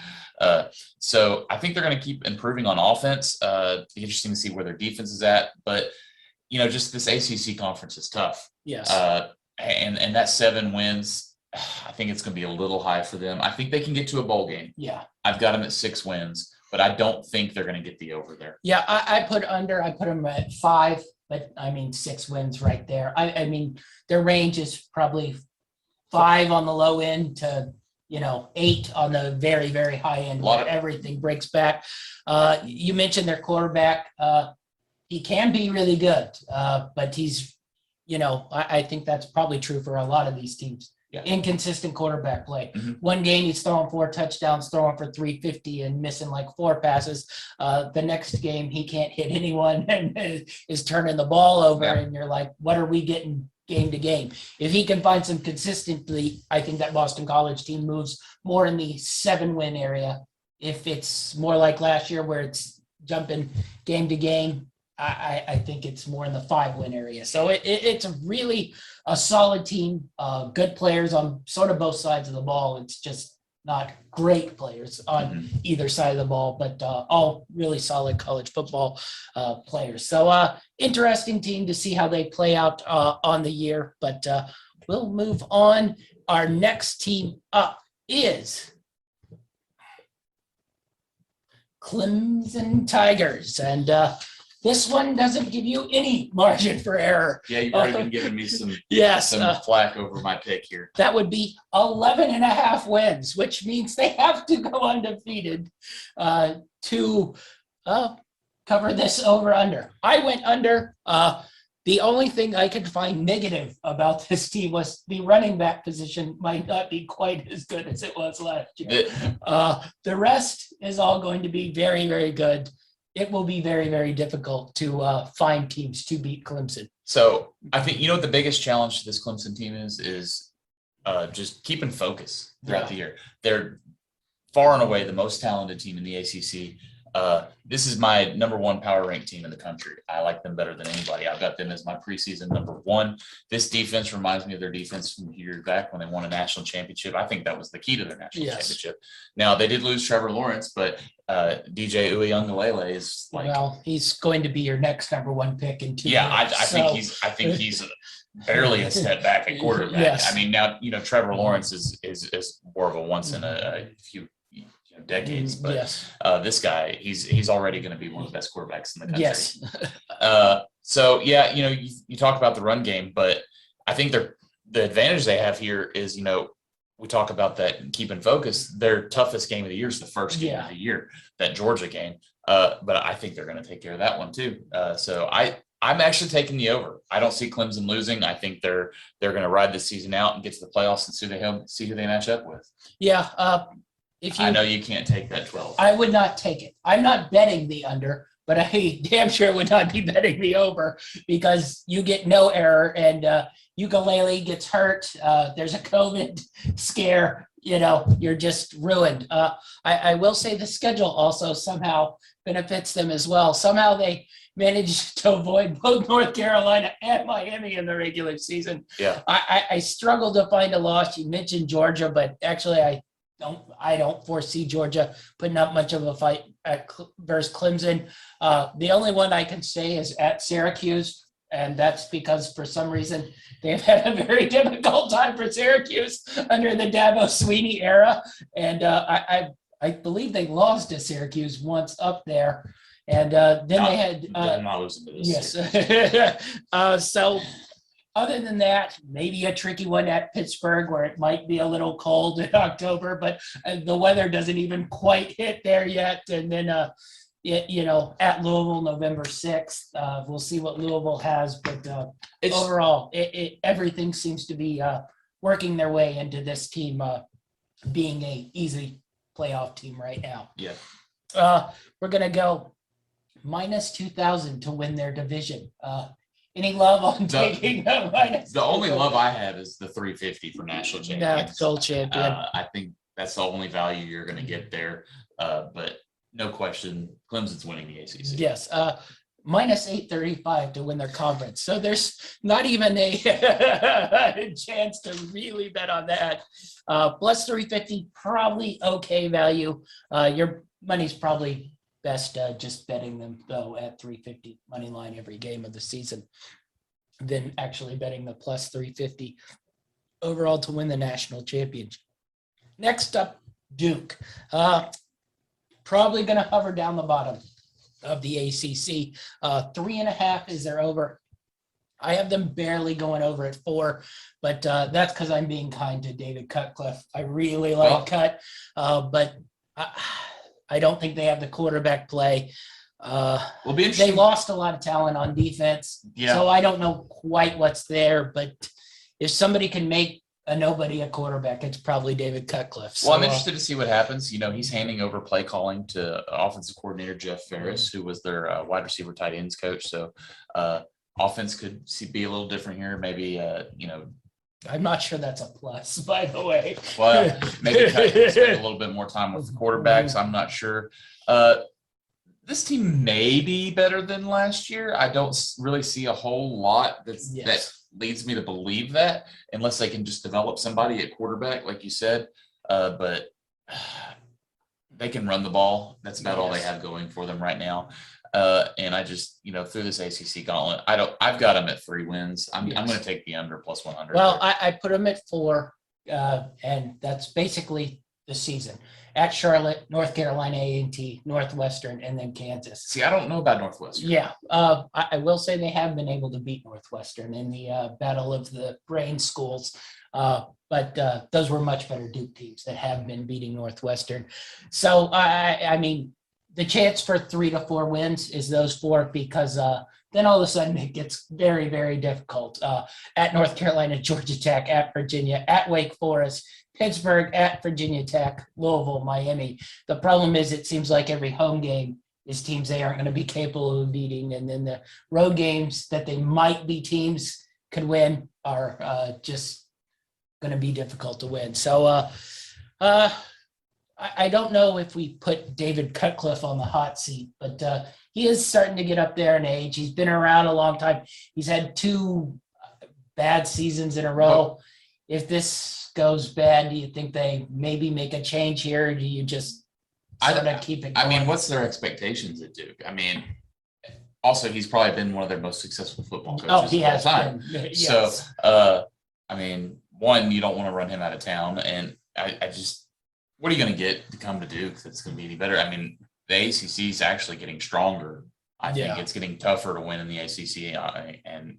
So I think they're going to keep improving on offense. Be interesting to see where their defense is at. But, just this ACC conference is tough. Yes. And that 7 wins, I think it's going to be a little high for them. I think they can get to a bowl game. Yeah. I've got them at 6 wins. But I don't think they're going to get the over there. Yeah, I put under. I put them at 5, but 6 wins right there. I mean, their range is probably 5 on the low end to 8 on the very, very high end where everything breaks back. You mentioned their quarterback. He can be really good, but he's, I think that's probably true for a lot of these teams. Yeah. Inconsistent quarterback play. Mm-hmm. One game he's throwing 4 touchdowns, throwing for 350 and missing like 4 passes. The next game he can't hit anyone and is turning the ball over. Yeah. And you're like, what are we getting game to game? If he can find some consistency, I think that Boston College team moves more in the 7-win area. If it's more like last year where it's jumping game to game, I think it's more in the 5-win area. So it's a really a solid team, good players on sort of both sides of the ball. It's just not great players on either side of the ball, but all really solid college football players. So interesting team to see how they play out on the year, but we'll move on. Our next team up is Clemson Tigers, and this one doesn't give you any margin for error. Yeah, you've already been giving me some flack over my pick here. That would be 11.5 wins, which means they have to go undefeated to cover this over under. I went under. The only thing I could find negative about this team was the running back position might not be quite as good as it was last year. The rest is all going to be very, very good. It will be very, very difficult to find teams to beat Clemson. So I think, what the biggest challenge to this Clemson team is just keeping focus throughout the year. They're far and away the most talented team in the ACC. This is my number 1 power ranked team in the country. I like them better than anybody. I've got them as my preseason number 1. This defense reminds me of their defense from years back when they won a national championship. I think that was the key to their national championship. Now they did lose Trevor Lawrence, but DJ Uiagalelei is like, well, he's going to be your next number 1 pick in 2 years. I think he's barely a step back at quarterback. Yes. I mean, now Trevor Lawrence is more of a once in a few decades, but this guy, he's already going to be one of the best quarterbacks in the country. Yes. So you talk about the run game, but I think the advantage they have here is, we talk about that keeping focus. Their toughest game of the year is the first game of the year, that Georgia game. But I think they're going to take care of that one too. So I'm actually taking the over. I don't see Clemson losing. I think they're going to ride this season out and get to the playoffs and see who they match up with. Yeah. I know you can't take that 12. I would not take it. I'm not betting the under, but I damn sure would not be betting the over because you get no error and Ukulele gets hurt. There's a COVID scare. You're just ruined. I will say the schedule also somehow benefits them as well. Somehow they managed to avoid both North Carolina and Miami in the regular season. Yeah. I struggled to find a loss. You mentioned Georgia, but actually I don't foresee Georgia putting up much of a fight versus Clemson. The only one I can say is at Syracuse, and that's because for some reason they've had a very difficult time for Syracuse under the Dabo Sweeney era. And I believe they lost to Syracuse once up there. And then they had I'm not losing to this. Yes. So other than that, maybe a tricky one at Pittsburgh where it might be a little cold in October, but the weather doesn't even quite hit there yet. And then, at Louisville, November 6th, we'll see what Louisville has. But overall, everything seems to be working their way into this team being a easy playoff team right now. Yeah. We're going to go minus 2,000 to win their division. Any love on taking the minus? The only love I have is the 350 for national champions. That's gold champion. I think that's the only value you're going to get there. But no question, Clemson's winning the ACC. Yes. Minus 835 to win their conference. So there's not even a chance to really bet on that. Plus 350, probably okay value. Your money's probably best just betting them though at 350 money line every game of the season than actually betting the plus 350 overall to win the national championship. Next up, Duke. Probably going to hover down the bottom of the ACC. 3.5 is their over. I have them barely going over at 4, but that's because I'm being kind to David Cutcliffe. I really like Cut, but I don't think they have the quarterback play. Will be interesting. They lost a lot of talent on defense, so I don't know quite what's there. But if somebody can make a nobody a quarterback, it's probably David Cutcliffe. So, well, I'm interested to see what happens. He's handing over play calling to offensive coordinator Jeff Ferris, who was their wide receiver tight ends coach. So offense could be a little different here. Maybe I'm not sure that's a plus, by the way. Well, maybe Cut can spend a little bit more time with the quarterbacks. I'm not sure. This team may be better than last year. I don't really see a whole lot that leads me to believe that, unless they can just develop somebody at quarterback, like you said. But they can run the ball. That's about all they have going for them right now. And I just, through this ACC gauntlet, I've got them at 3 wins. I'm going to take the under plus 100. Well, I put them at 4, and that's basically the season. At Charlotte, North Carolina A&T, Northwestern, and then Kansas. See, I don't know about Northwestern. Yeah, I will say they have been able to beat Northwestern in the battle of the brain schools. But those were much better Duke teams that have been beating Northwestern. So, I mean, the chance for 3 to 4 wins is those 4, because then all of a sudden it gets very, very difficult. At North Carolina, Georgia Tech, at Virginia, at Wake Forest, Pittsburgh, at Virginia Tech, Louisville, Miami. The problem is it seems like every home game is teams they aren't going to be capable of beating. And then the road games that they might be teams could win are just going to be difficult to win. So I don't know if we put David Cutcliffe on the hot seat, but he is starting to get up there in age. He's been around a long time. He's had 2 bad seasons in a row. If this goes bad, do you think they maybe make a change here? Or do you just sort of keep it going? I mean, what's their expectations at Duke? I mean, also, he's probably been one of their most successful football coaches of all time. Yes. So, I mean, one, you don't want to run him out of town. And I just, what are you going to get to come to Duke that's going to be any better? I mean, the ACC is actually getting stronger. I think it's getting tougher to win in the ACC. And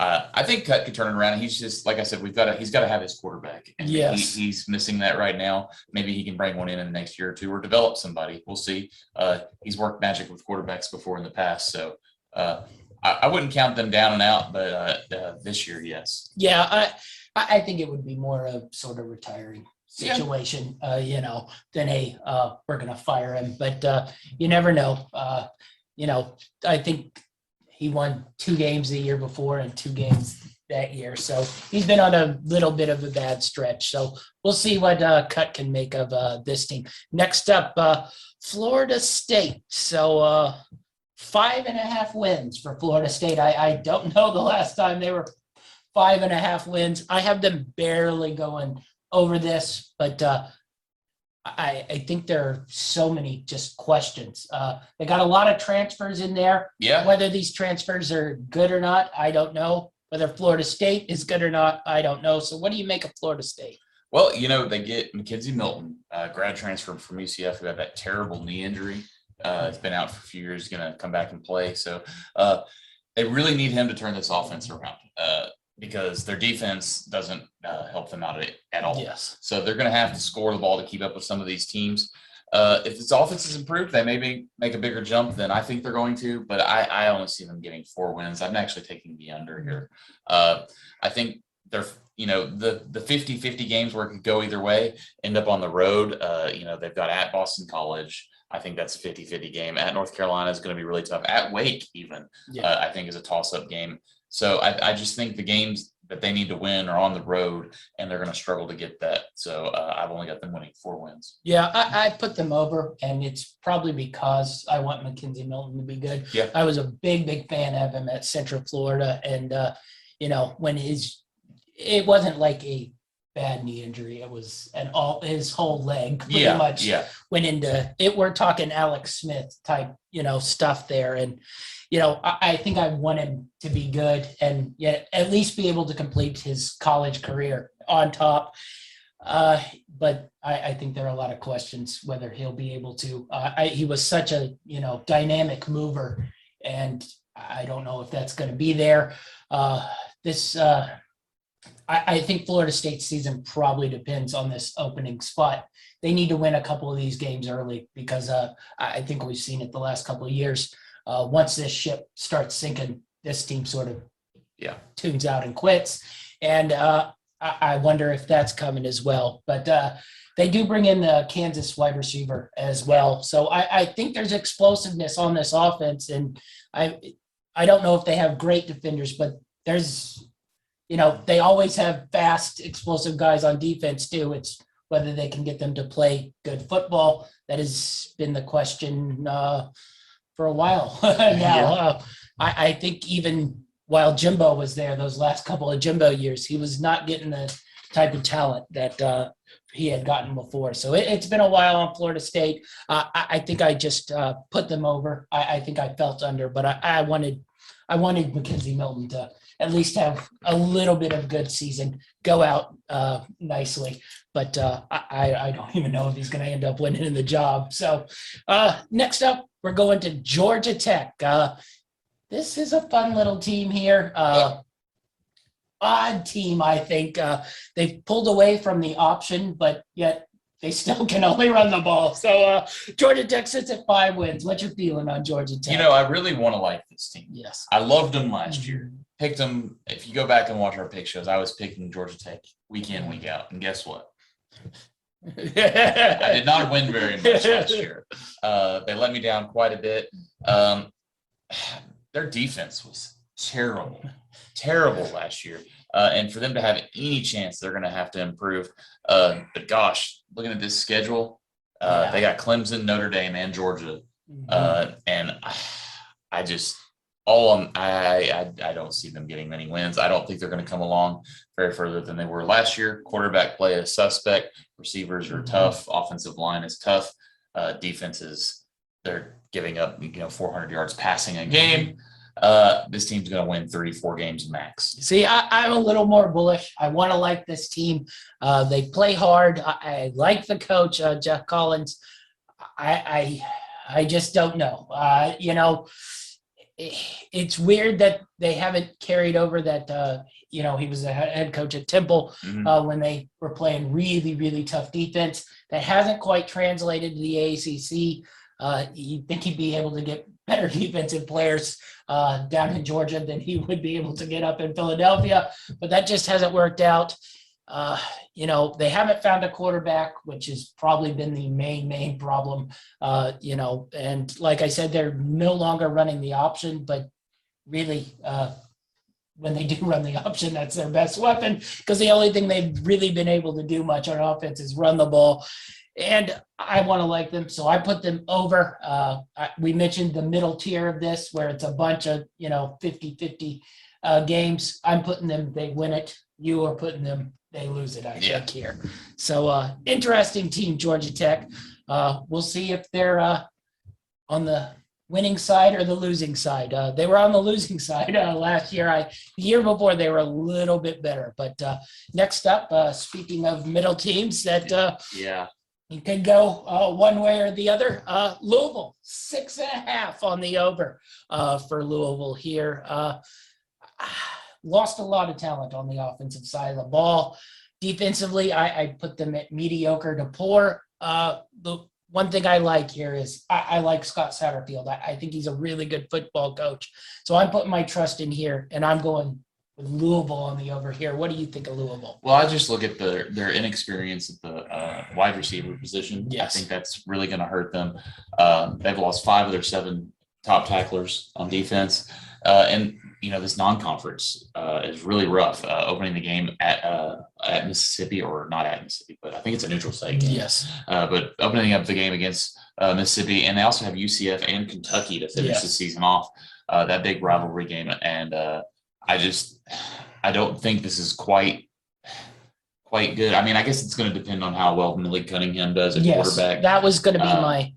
I think Cut could turn it around. He's just, like I said, he's got to have his quarterback. And he's missing that right now. Maybe he can bring one in the next year or 2 or develop somebody. We'll see. He's worked magic with quarterbacks before in the past. So I wouldn't count them down and out, but this year, yes. Yeah, I think it would be more of sort of retiring situation, than we're going to fire him. But you never know. I think he won 2 games the year before and 2 games that year. So he's been on a little bit of a bad stretch. So we'll see what Cut can make of this team. Next up, Florida State. So 5.5 wins for Florida State. I don't know the last time they were 5.5 wins. I have them barely going over this, but I think there are so many just questions. They got a lot of transfers in there. Yeah. Whether these transfers are good or not, I don't know. Whether Florida State is good or not, I don't know. So what do you make of Florida State? Well, they get Mackenzie Milton, grad transfer from UCF, who had that terrible knee injury. It's been out for a few years, going to come back and play. So they really need him to turn this offense around. Because their defense doesn't help them out at all. Yes. So they're going to have to score the ball to keep up with some of these teams. If this offense is improved, they maybe make a bigger jump than I think they're going to, but I only see them getting 4 wins. I'm actually taking the under here. I think they're, the 50-50 games where it could go either way end up on the road. They've got at Boston College. I think that's a 50-50 game. At North Carolina is going to be really tough. At Wake even, I think is a toss-up game. So I just think the games that they need to win are on the road, and they're going to struggle to get that. So I've only got them winning 4 wins. Yeah, I put them over, and it's probably because I want Mackenzie Milton to be good. Yeah. I was a big fan of him at Central Florida, and when it wasn't like a bad knee injury, it was his whole leg pretty much went into it. We're talking Alex Smith type, stuff there, and. I think I want him to be good and yet at least be able to complete his college career on top. But I think there are a lot of questions whether he'll be able to. He was such a dynamic mover, and I don't know if that's going to be there. I think Florida State's season probably depends on this opening spot. They need to win a couple of these games early because I think we've seen it the last couple of years. Once this ship starts sinking, this team sort of tunes out and quits. And I wonder if that's coming as well. But they do bring in the Kansas wide receiver as well. So I think there's explosiveness on this offense. And I don't know if they have great defenders, but there's, they always have fast, explosive guys on defense too. It's whether they can get them to play good football. That has been the question for a while now. I think even while Jimbo was there, those last couple of Jimbo years, he was not getting the type of talent that he had gotten before. So it's been a while on Florida State. I think I just put them over. I think I felt under, but I wanted Mackenzie Milton to at least have a little bit of good season, go out nicely. But I don't even know if he's going to end up winning the job. So next up, we're going to Georgia Tech. This is a fun little team here. Odd team, I think. They've pulled away from the option, but yet they still can only run the ball. So Georgia Tech sits at 5 wins. What's your feeling on Georgia Tech? I really want to like this team. Yes. I loved them last year. Picked them. If you go back and watch our pick shows, I was picking Georgia Tech week in, week out. And guess what? I did not win very much last year. They let me down quite a bit. Their defense was terrible last year. And for them to have any chance, they're going to have to improve. But gosh, looking at this schedule, they got Clemson, Notre Dame, and Georgia. And I just I don't see them getting many wins. I don't think they're going to come along very further than they were last year. Quarterback play is suspect. Receivers are tough. Offensive line is tough. Defenses, they're giving up 400 yards passing a game. This team's going to win 34 games max. See, I'm a little more bullish. I want to like this team. They play hard. I like the coach, Jeff Collins. I just don't know. It's weird that they haven't carried over that, he was a head coach at Temple when they were playing really, really tough defense. That hasn't quite translated to the ACC. You'd think he'd be able to get better defensive players down in Georgia than he would be able to get up in Philadelphia, but that just hasn't worked out. They haven't found a quarterback, which has probably been the main problem, and like I said, they're no longer running the option, but really, when they do run the option, that's their best weapon, because the only thing they've really been able to do much on offense is run the ball. And I want to like them, so I put them over. We mentioned the middle tier of this, where it's a bunch of 50-50 games. I'm putting them, they win it. You are putting them, they lose it, I think, here. So interesting team, Georgia Tech. We'll see if they're on the winning side or the losing side. They were on the losing side last year. The year before, they were a little bit better. But next up, speaking of middle teams that you could go one way or the other. Louisville, 6.5 on the over for Louisville here. Lost a lot of talent on the offensive side of the ball. Defensively, I put them at mediocre to poor. The one thing I like here is I like Scott Satterfield. I think he's a really good football coach. So I'm putting my trust in here, and I'm going with Louisville on the over here. What do you think of Louisville? Well, I just look at their inexperience at the wide receiver position. Yes. I think that's really going to hurt them. They've lost 5 of their 7 top tacklers on defense. And this non-conference is really rough. Opening the game at Mississippi, or not at Mississippi, but I think it's a neutral site game. Yes. But opening up the game against Mississippi, and they also have UCF and Kentucky to finish the season off. That big rivalry game, and I don't think this is quite good. I mean, I guess it's going to depend on how well Malik Cunningham does at quarterback. That was going to be my.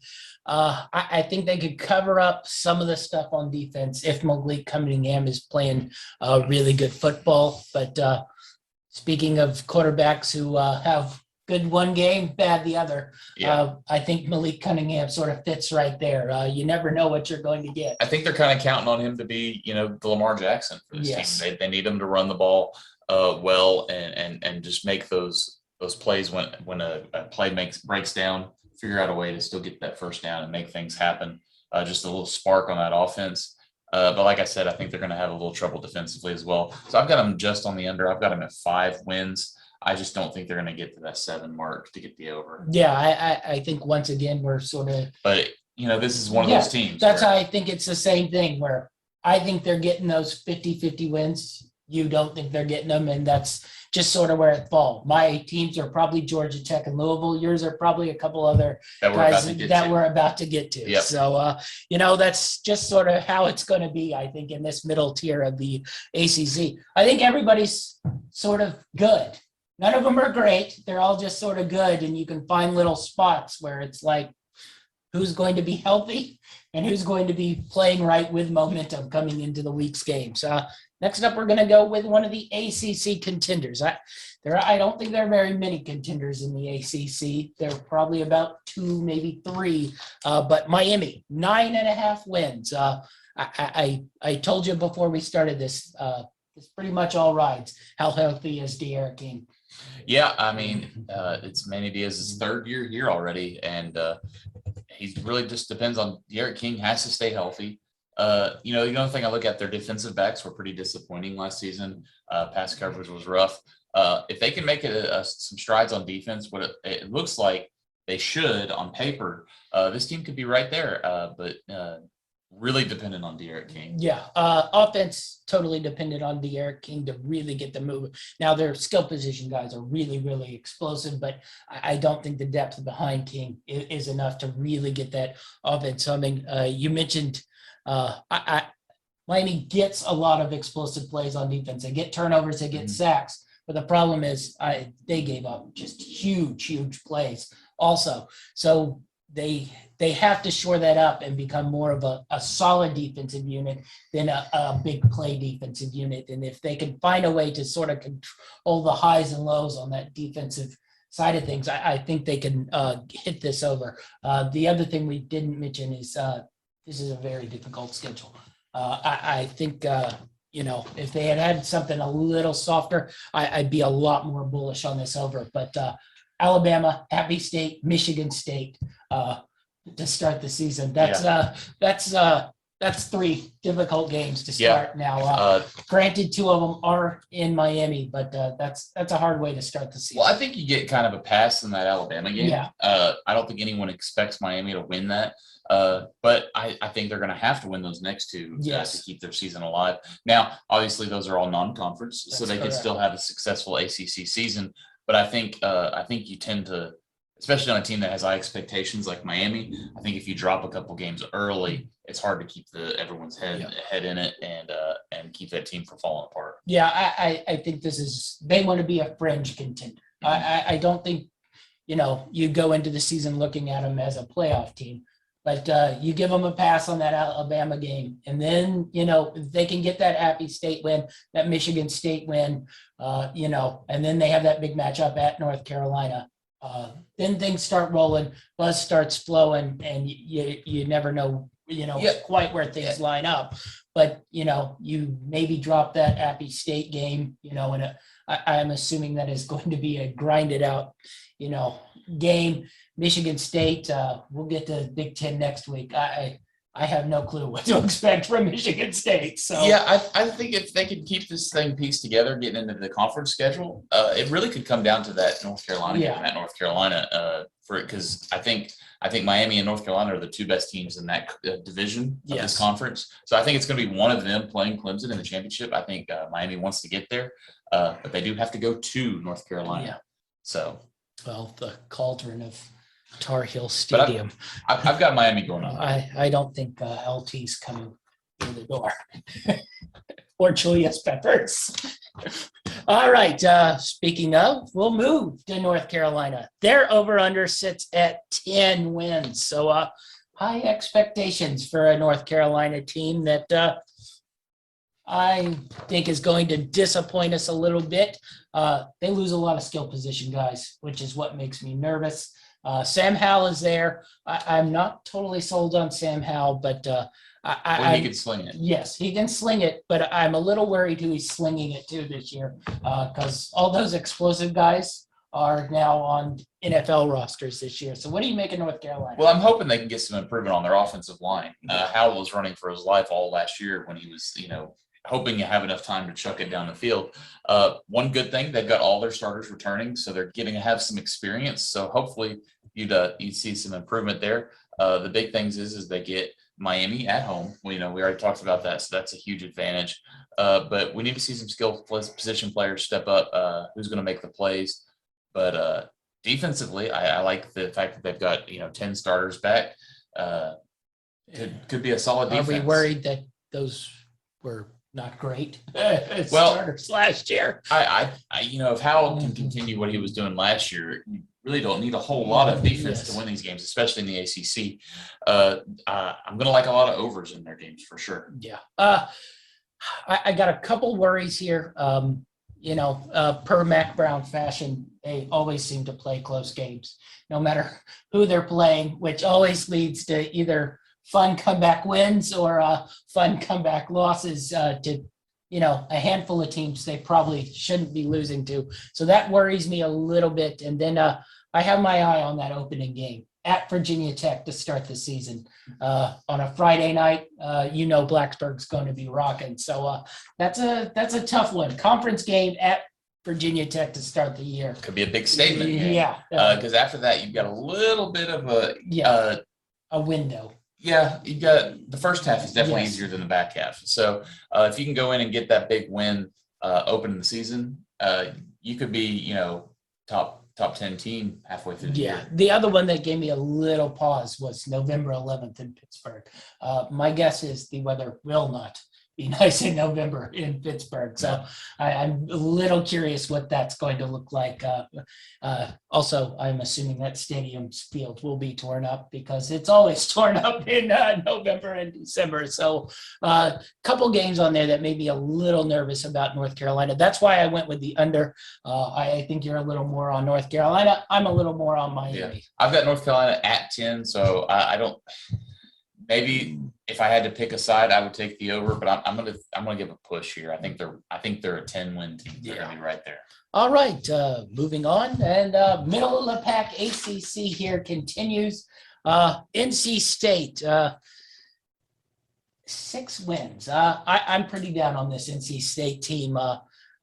I think they could cover up some of the stuff on defense if Malik Cunningham is playing really good football. But speaking of quarterbacks who have good one game, bad the other, I think Malik Cunningham sort of fits right there. You never know what you're going to get. I think they're kind of counting on him to be, the Lamar Jackson for this team. They need him to run the ball well and just make those plays when a play breaks down. Figure out a way to still get that first down and make things happen. Just a little spark on that offense. But like I said, I think they're going to have a little trouble defensively as well. So I've got them just on the under. I've got them at 5 wins. I just don't think they're going to get to that 7 mark to get the over. Yeah, I think once again we're sort of. But this is one of those teams. That's how I think it's the same thing. Where I think they're getting those 50-50 wins. You don't think they're getting them, and that's just sort of where it falls. My teams are probably Georgia Tech and Louisville. Yours are probably a couple other guys that we're about to get to. Yep. So, that's just sort of how it's going to be, I think, in this middle tier of the ACC. I think everybody's sort of good. None of them are great. They're all just sort of good. And you can find little spots where it's like, who's going to be healthy and who's going to be playing right with momentum coming into the week's games. Next up, we're going to go with one of the ACC contenders. I don't think there are very many contenders in the ACC. There are probably about 2, maybe 3. But Miami, 9.5 wins. I told you before we started this, it's pretty much all rides. How healthy is De'Aaron King? Yeah, I mean, it's Manny Diaz's 3rd year here already, and he really just depends on De'Aaron King has to stay healthy. The only thing I look at, their defensive backs were pretty disappointing last season. Pass coverage was rough. If they can make some strides on defense, what it looks like they should on paper, this team could be right there. But really dependent on De'Aaron King. Yeah, offense totally dependent on De'Aaron King to really get the move. Now their skill position guys are really, really explosive, but I don't think the depth behind King is enough to really get that offense humming. You mentioned Miami gets a lot of explosive plays on defense. They get turnovers, they get sacks, but the problem is they gave up just huge plays also. So they have to shore that up and become more of a solid defensive unit than a big play defensive unit. And if they can find a way to sort of control the highs and lows on that defensive side of things, I think they can hit this over. The other thing we didn't mention is this is a very difficult schedule. I think, if they had something a little softer, I'd be a lot more bullish on this over. But Alabama, Appy State, Michigan State to start the season. That's 3 difficult games to start now. Granted, 2 of them are in Miami, but that's a hard way to start the season. Well, I think you get kind of a pass in that Alabama game. Yeah. I don't think anyone expects Miami to win that. But I think they're going to have to win those next 2 to keep their season alive. Now, obviously, those are all non-conference, so they can still have a successful ACC season. But I think you tend to, especially on a team that has high expectations like Miami, I think if you drop a couple games early, it's hard to keep everyone's head in it and keep that team from falling apart. Yeah, I think they want to be a fringe contender. I don't think, you go into the season looking at them as a playoff team. But you give them a pass on that Alabama game. And then, if they can get that Appy State win, that Michigan State win, and then they have that big matchup at North Carolina. Then things start rolling, buzz starts flowing, and you never know, quite where things line up. But, you maybe drop that Appy State game, and I'm assuming that is going to be a grinded out, game. Michigan State, we'll get to Big Ten next week. I have no clue what to expect from Michigan State. So yeah, I think if they could keep this thing pieced together, getting into the conference schedule, it really could come down to that North Carolina game. That North Carolina because I think Miami and North Carolina are the 2 best teams in that division of this conference. So I think it's going to be one of them playing Clemson in the championship. I think Miami wants to get there, but they do have to go to North Carolina. Yeah. So the cauldron of Tar Heel Stadium. I've got Miami going on. I don't think LT's coming through the door. Or Julius Peppers. All right. Speaking of, we'll move to North Carolina. Their over-under sits at 10 wins. So high expectations for a North Carolina team that I think is going to disappoint us a little bit. They lose a lot of skill position guys, which is what makes me nervous. Sam Howell is there. I'm not totally sold on Sam Howell, but he can sling it. Yes, he can sling it, but I'm a little worried who he's slinging it to this year because all those explosive guys are now on NFL rosters this year. So what do you make of North Carolina? Well, I'm hoping they can get some improvement on their offensive line. Howell was running for his life all last year when he was, hoping you have enough time to chuck it down the field. One good thing, they've got all their starters returning, so they're getting to have some experience. So hopefully you'd see some improvement there. The big things is they get Miami at home. We already talked about that, so that's a huge advantage. But we need to see some skill position players step up. Who's going to make the plays? But defensively, I like the fact that they've got 10 starters back. Could be a solid defense. Are we worried that those were not great Well, starters last year? If Howell can continue what he was doing last year, you really don't need a whole lot of defense to win these games, especially in the ACC. I'm going to like a lot of overs in their games for sure. Yeah. I got a couple worries here. Per Mac Brown fashion, they always seem to play close games, no matter who they're playing, which always leads to either fun comeback wins or fun comeback losses to, a handful of teams they probably shouldn't be losing to. So that worries me a little bit. And then I have my eye on that opening game at Virginia Tech to start the season on a Friday night. Blacksburg's going to be rocking. So that's a tough one. Conference game at Virginia Tech to start the year. Could be a big statement. Yeah. Because after that, you've got a little bit of a window. Yeah, you got the first half is definitely easier than the back half. So if you can go in and get that big win opening the season, you could be, top 10 team halfway through the year. The other one that gave me a little pause was November 11th in Pittsburgh. My guess is the weather will not be nice in November in Pittsburgh. So I'm a little curious what that's going to look like. Also, I'm assuming that stadium's field will be torn up because it's always torn up in November and December. So a couple games on there that made me a little nervous about North Carolina. That's why I went with the under. I think you're a little more on North Carolina. I'm a little more on Miami. Yeah. I've got North Carolina at 10, so I don't – maybe if I had to pick a side, I would take the over, but I'm gonna give a push here. I think they're a 10-win team. They're gonna be right there. All right, moving on, and middle of the pack ACC here continues. NC State, 6 wins. I'm pretty down on this NC State team.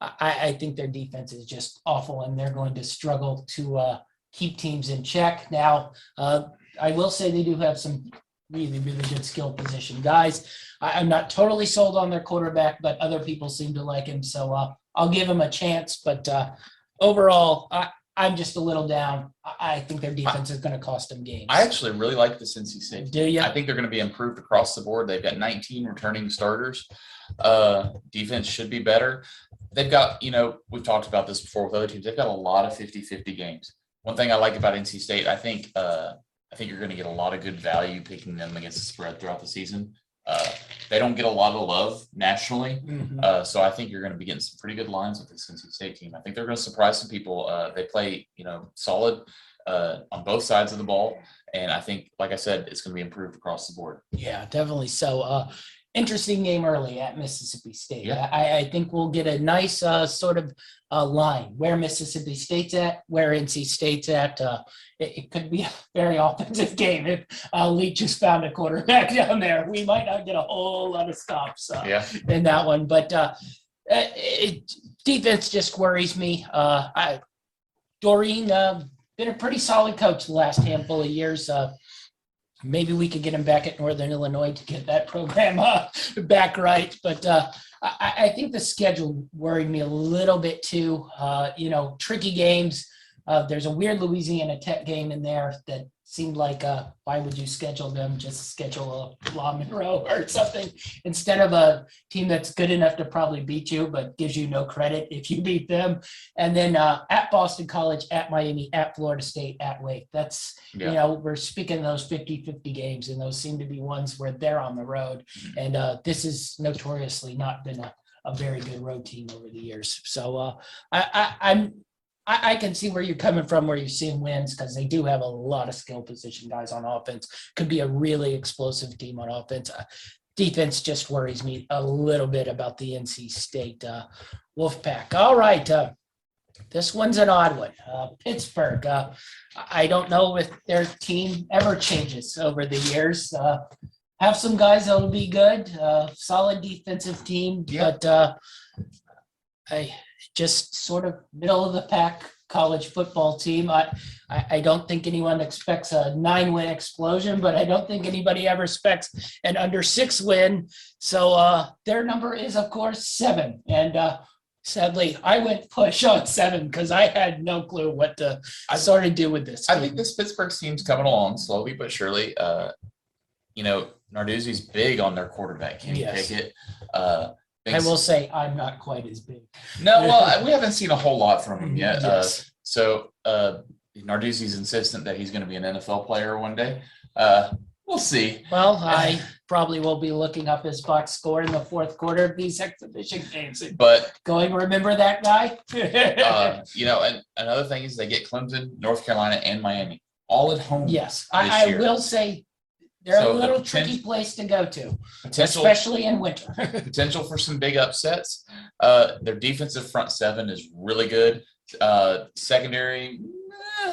I think their defense is just awful, and they're going to struggle to keep teams in check. Now, I will say they do have some really, really good skill position guys. I'm not totally sold on their quarterback, but other people seem to like him. So I'll give him a chance. But overall, I'm just a little down. I think their defense is going to cost them games. I actually really like this NC State. Do you? I think they're going to be improved across the board. They've got 19 returning starters. Defense should be better. They've got, we've talked about this before with other teams. They've got a lot of 50-50 games. One thing I like about NC State, I think you're going to get a lot of good value picking them against the spread throughout the season. They don't get a lot of love nationally. So I think you're going to be getting some pretty good lines with this NC State team. I think they're going to surprise some people. They play, solid on both sides of the ball. And I think, like I said, it's going to be improved across the board. Yeah, definitely. So interesting game early at Mississippi State. Yeah. I think we'll get a nice sort of line where Mississippi State's at, where NC State's at. It could be a very offensive game if Leach has found a quarterback down there. We might not get a whole lot of stops in that one. But defense just worries me. Doreen been a pretty solid coach the last handful of years. Maybe we could get him back at Northern Illinois to get that program back right. But I think the schedule worried me a little bit too. Tricky games. There's a weird Louisiana Tech game in there that seemed like, why would you schedule them? Just schedule a La Monroe or something instead of a team that's good enough to probably beat you, but gives you no credit if you beat them. And then at Boston College, at Miami, at Florida State, at Wake. That's, we're speaking of those 50-50 games, and those seem to be ones where they're on the road. And this has notoriously not been a very good road team over the years. So I can see where you're coming from, where you're seeing wins, because they do have a lot of skill position guys on offense. Could be a really explosive team on offense. Defense just worries me a little bit about the NC State Wolfpack. All right. This one's an odd one. Pittsburgh. I don't know if their team ever changes over the years. Have some guys that will be good. Solid defensive team. But I just sort of middle of the pack college football team. I don't think anyone expects a 9-win explosion, but I don't think anybody ever expects an under 6 win. So their number is, of course, 7. And sadly, I went push on 7 because I had no clue what to sort of do with this team. I think this Pittsburgh team's coming along slowly but surely. Narduzzi's big on their quarterback, Kenny Pickett. I will say I'm not quite as big. No, well, we haven't seen a whole lot from him yet. Yes. So Narduzzi's insistent that he's going to be an NFL player one day. We'll see. Well, I probably will be looking up his box score in the fourth quarter of these exhibition games. But remember that guy? And another thing is they get Clemson, North Carolina, and Miami all at home. Yes, I will say they're a little tricky place to go to, especially in winter. Potential for some big upsets. Their defensive front 7 is really good. Secondary,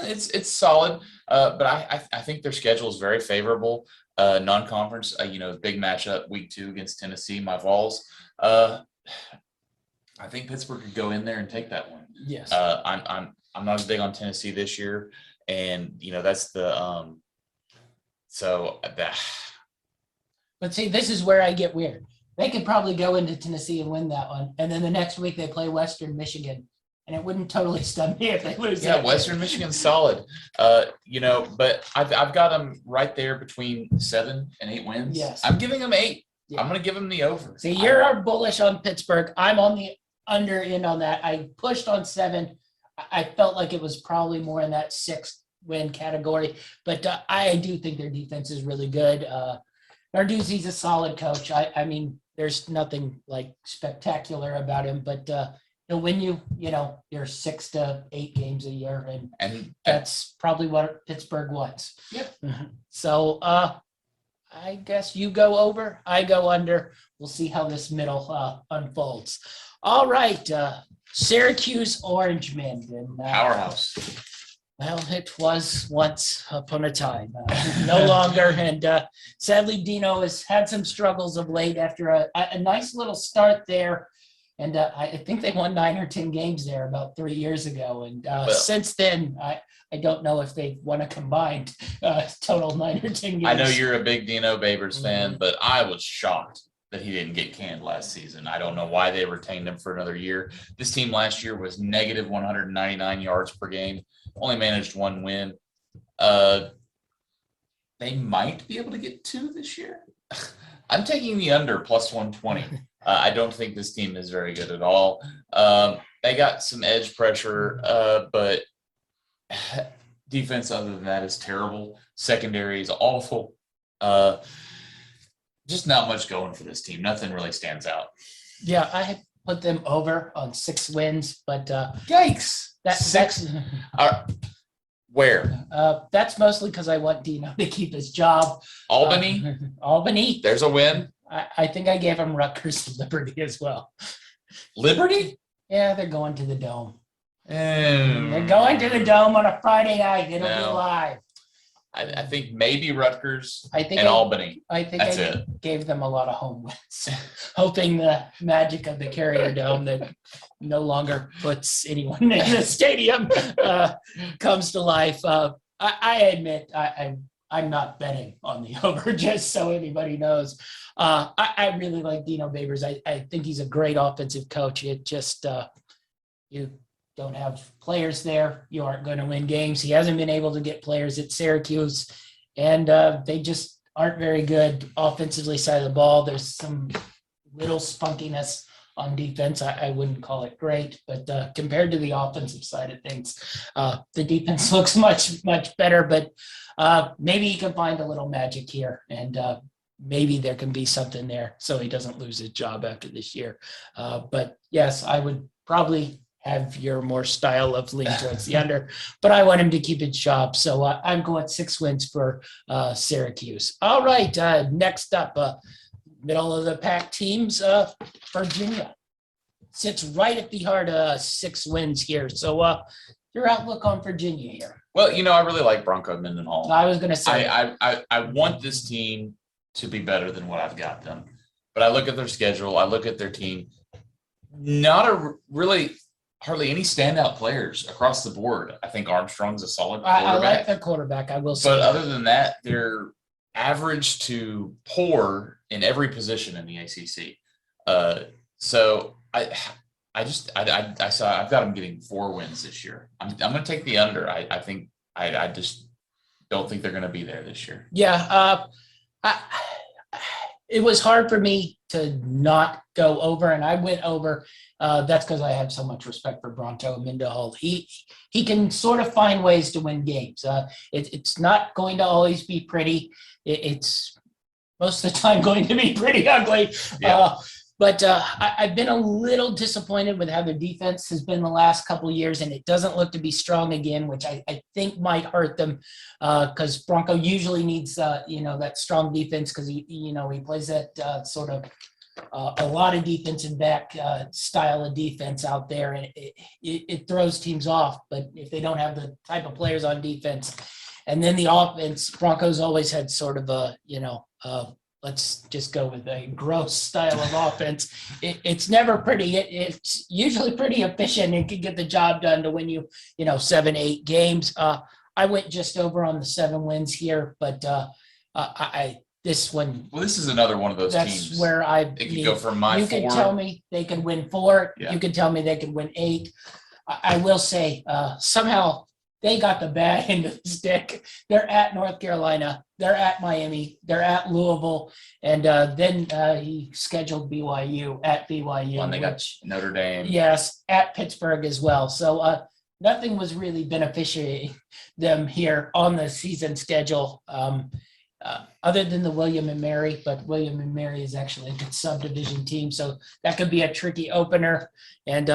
it's solid. But I think their schedule is very favorable. Non-conference, big matchup week 2 against Tennessee, my Vols. I think Pittsburgh could go in there and take that one. Yes. I'm not as big on Tennessee this year, and that's the But see, this is where I get weird. They could probably go into Tennessee and win that one, and then the next week they play Western Michigan, and it wouldn't totally stun me if they lose. Yeah, that. Western Michigan's solid. But I've got them right there between 7 and 8 wins. Yes. I'm giving them 8. Yeah. I'm going to give them the over. See, you're bullish on Pittsburgh. I'm on the under end on that. I pushed on 7. I felt like it was probably more in that 6-win category, but I do think their defense is really good. Narduzzi's a solid coach. I mean, there's nothing like spectacular about him, but he'll win your 6 to 8 games a year, and that's probably what Pittsburgh wants. Yep. So I guess you go over, I go under. We'll see how this middle unfolds. All right, Syracuse Orange men. And, Powerhouse. well, it was once upon a time, no longer. And sadly, Dino has had some struggles of late after a nice little start there. And I think they won 9 or 10 games there about 3 years ago. And since then, I don't know if they've won a combined total 9 or 10 games. I know you're a big Dino Babers fan, but I was shocked that he didn't get canned last season. I don't know why they retained him for another year. This team last year was negative 199 yards per game, only managed 1 win. They might be able to get 2 this year. I'm taking the under plus 120. I don't think this team is very good at all. They got some edge pressure, but defense other than that is terrible. Secondary is awful. Just not much going for this team. Nothing really stands out. Yeah, I had put them over on 6 wins, but Yikes. that's Where? That's mostly because I want Dino to keep his job. Albany? Albany. There's a win. I think I gave him Rutgers and Liberty as well. Liberty? Yeah, they're going to the Dome. They're They're going to the Dome on a Friday night. It'll be No. live. I think maybe Rutgers I think and I- Albany. I think That's I it. gave them a lot of home wins, hoping the magic of the Carrier Dome that no longer puts anyone in the stadium comes to life. I admit I'm not betting on the over, just so anybody knows. I really like Dino Babers. I think he's a great offensive coach. It just you don't have players there, you aren't going to win games. He hasn't been able to get players at Syracuse, and they just aren't very good offensively side of the ball. There's some little spunkiness on defense. I wouldn't call it great, but compared to the offensive side of things, the defense looks much, much better, but maybe he can find a little magic here, and maybe there can be something there so he doesn't lose his job after this year. But yes, I would probably have your more style of lean towards the under, but I want him to keep it sharp. So I'm going 6 wins for Syracuse. All right, next up, middle of the pack teams, Virginia sits right at the heart of 6 wins here. So your outlook on Virginia here? Well, I really like Bronco Mendenhall. I was going to say, I want this team to be better than what I've got them. But I look at their schedule, I look at their team, not a really hardly any standout players across the board. I think Armstrong's a solid I quarterback. like the quarterback, I will say. But other than that, they're average to poor in every position in the ACC. So I've got them getting 4 wins this year. I'm going to take the under. I think I just don't think they're going to be there this year. Yeah. It was hard for me to not go over, and I went over. That's because I have so much respect for Bronto Mendenhall. He can sort of find ways to win games. It's not going to always be pretty. It's most of the time going to be pretty ugly. Yeah. But I've been a little disappointed with how their defense has been the last couple of years, and it doesn't look to be strong again, which I think might hurt them because Bronco usually needs, that strong defense because he plays that sort of a lot of defensive back style of defense out there, and it throws teams off. But if they don't have the type of players on defense, and then the offense, Broncos always had sort of a, let's just go with a gross style of offense. It's never pretty. It's usually pretty efficient and can get the job done to win you, 7-8 games. I went just over on the 7 wins here, but this one. Well, this is another one of those that's teams. Where it could go from my you 4. can tell me they can win 4. Yeah. You can tell me they can win 8. I will say somehow they got the bad end of the stick. They're at North Carolina. They're at Miami. They're at Louisville. And then he scheduled BYU at BYU. When they got Notre Dame. Yes, at Pittsburgh as well. So nothing was really beneficiating them here on the season schedule other than the William and Mary. But William and Mary is actually a good subdivision team. So that could be a tricky opener. And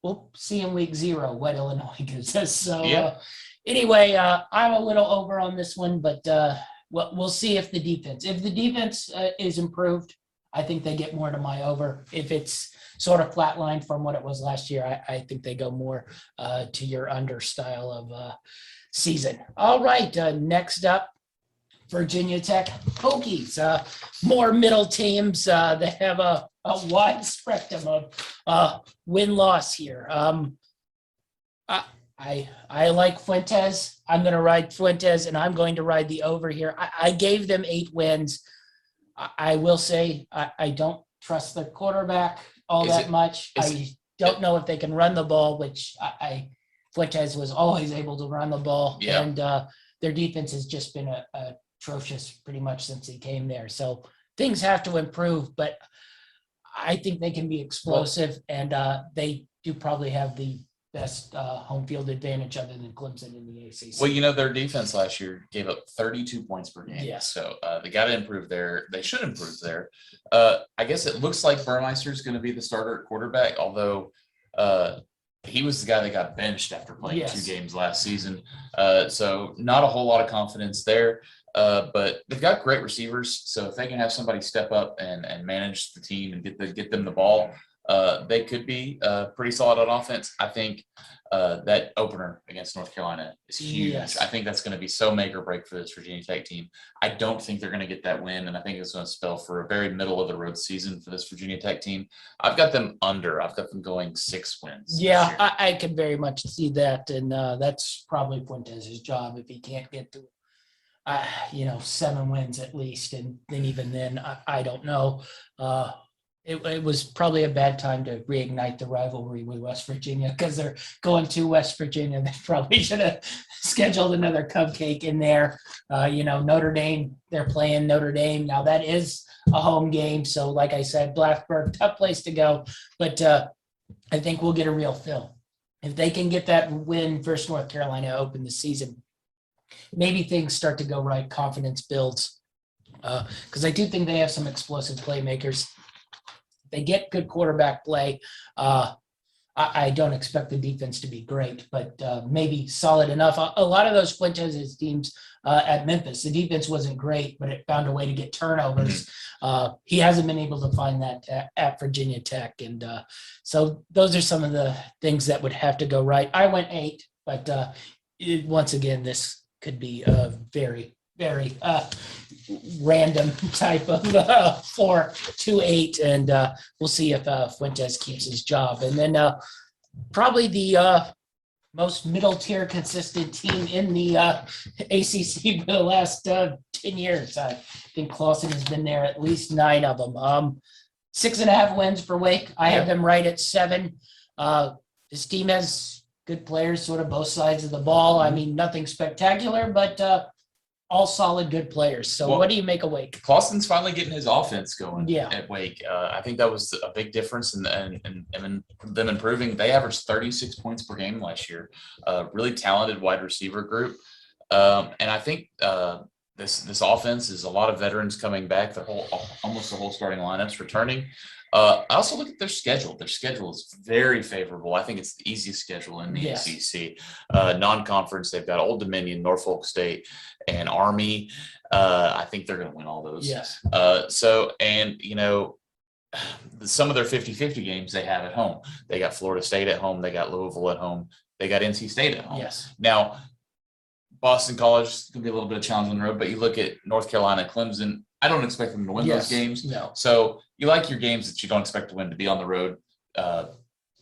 we'll see in week 0 what Illinois gives us. So anyway, I'm a little over on this one, but we'll see if the defense is improved. I think they get more to my over. If it's sort of flatlined from what it was last year, I think they go more to your under style of season. All right, next up, Virginia Tech Hokies, more middle teams that have a wide spectrum of win-loss here. I like Fuentes. I'm going to ride Fuentes, and I'm going to ride the over here. I gave them 8 wins. I will say I don't trust the quarterback much. I don't know if they can run the ball, which Fuentes was always able to run the ball, and their defense has just been atrocious pretty much since he came there. So things have to improve, but I think they can be explosive, and they do probably have the best home field advantage other than Clemson in the ACC. Well, their defense last year gave up 32 points per game. Yes. So they got to improve there. They should improve there. I guess it looks like Burmeister is going to be the starter at quarterback, although he was the guy that got benched after playing 2 games last season. So not a whole lot of confidence there. But they've got great receivers. So if they can have somebody step up and manage the team and get them the ball, they could be pretty solid on offense. I think that opener against North Carolina is huge. Yes. I think that's going to be so make or break for this Virginia Tech team. I don't think they're going to get that win, and I think it's going to spell for a very middle of the road season for this Virginia Tech team. I've got them under. I've got them going 6 wins. Yeah, I can very much see that, and that's probably Fuentes' job if he can't get to 7 wins at least, and then even then, I don't know. It was probably a bad time to reignite the rivalry with West Virginia because they're going to West Virginia. They probably should have scheduled another cupcake in there. Notre Dame, they're playing Notre Dame. Now that is a home game. So like I said, Blacksburg, tough place to go. But I think we'll get a real fill. If they can get that win versus North Carolina open the season, maybe things start to go right, confidence builds. Because I do think they have some explosive playmakers. They get good quarterback play. I don't expect the defense to be great, but maybe solid enough. A lot of those Fuentes' teams at Memphis, the defense wasn't great, but it found a way to get turnovers. He hasn't been able to find that at Virginia Tech. And so those are some of the things that would have to go right. I went 8, but once again, this could be a very, very random type of 4-8, and we'll see if Fuentes keeps his job. And then probably the most middle tier consistent team in the ACC for the last 10 years. I think Clawson has been there at least 9 of them. 6.5 wins for Wake. I have them right at 7. This team has good players, sort of both sides of the ball. I mean, nothing spectacular, but all solid, good players. So what do you make of Wake? Clawson's finally getting his offense going at Wake. I think that was a big difference in them improving. They averaged 36 points per game last year. Really talented wide receiver group. And I think this offense is a lot of veterans coming back. Almost the whole starting lineup's returning. I also look at their schedule. Their schedule is very favorable. I think it's the easiest schedule in the ACC. Non-conference, they've got Old Dominion, Norfolk State, and Army. I think they're going to win all those. Yes. Some of their 50-50 games they have at home. They got Florida State at home. They got Louisville at home. They got NC State at home. Yes. Now, Boston College is going to be a little bit of challenge on the road, but you look at North Carolina, Clemson, I don't expect them to win those games. No. So you like your games that you don't expect to win to be on the road.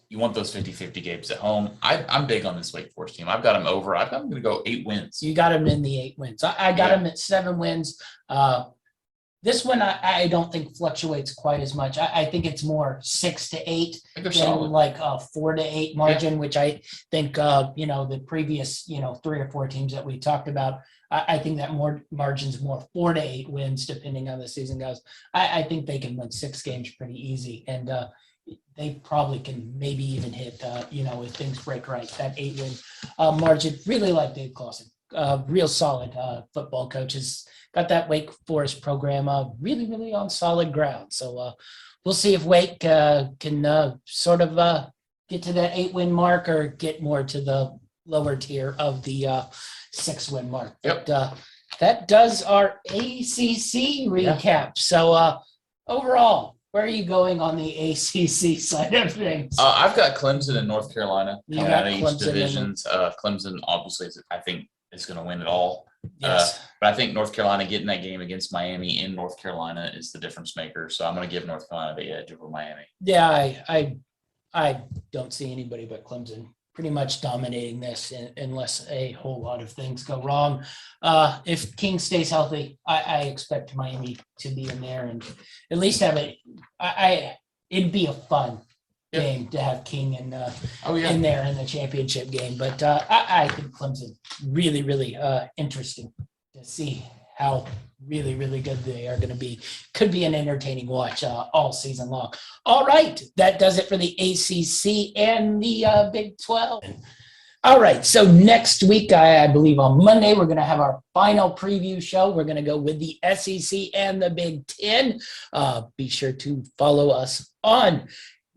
You want those 50-50 games at home. I'm big on this Wake Forest team. I've got them over. I've got them going to go 8 wins. You got them in the 8 wins. I got them at 7 wins. This one, I don't think fluctuates quite as much. I think it's more 6 to 8 than like a 4 to 8 margin, which I think, the previous, 3 or 4 teams that we talked about, I think that more margin's more 4 to 8 wins, depending on the season goes. I think they can win 6 games pretty easy. And they probably can maybe even hit, if things break right, that 8-win margin. Really like Dave Clawson. Real solid football coach. Has got that Wake Forest program really, really on solid ground. So we'll see if Wake can sort of get to that 8-win mark or get more to the lower tier of the 6-win mark. Yep. But that does our ACC recap. Yeah. So overall, where are you going on the ACC side of things? I've got Clemson and North Carolina coming out of each divisions. Clemson, obviously, I think is going to win it all. Yes. But I think North Carolina getting that game against Miami in North Carolina is the difference maker. So I'm going to give North Carolina the edge over Miami. Yeah, I don't see anybody but Clemson pretty much dominating this unless a whole lot of things go wrong. If King stays healthy, I expect Miami to be in there and at least have it. It'd be a fun game to have King in there in the championship game. But I think Clemson really, really interesting to see how really, really good they are going to be. Could be an entertaining watch all season long. All right, that does it for the ACC and the Big 12. All right, so next week, I believe on Monday, we're going to have our final preview show. We're going to go with the SEC and the Big 10. Be sure to follow us on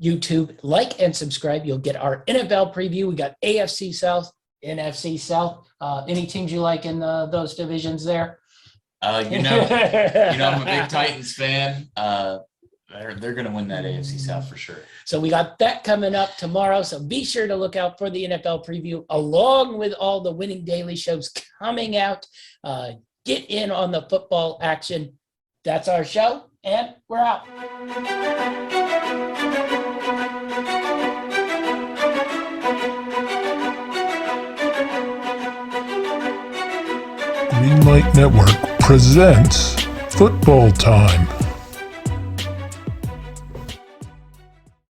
YouTube, like and subscribe. You'll get our NFL preview. We got AFC South, NFC South. Any teams you like in those divisions there? I'm a big Titans fan. They're going to win that AFC South for sure. So we got that coming up tomorrow. So be sure to look out for the NFL preview along with all the Winning Daily shows coming out. Get in on the football action. That's our show, and we're out. Greenlight Network presents Football Time.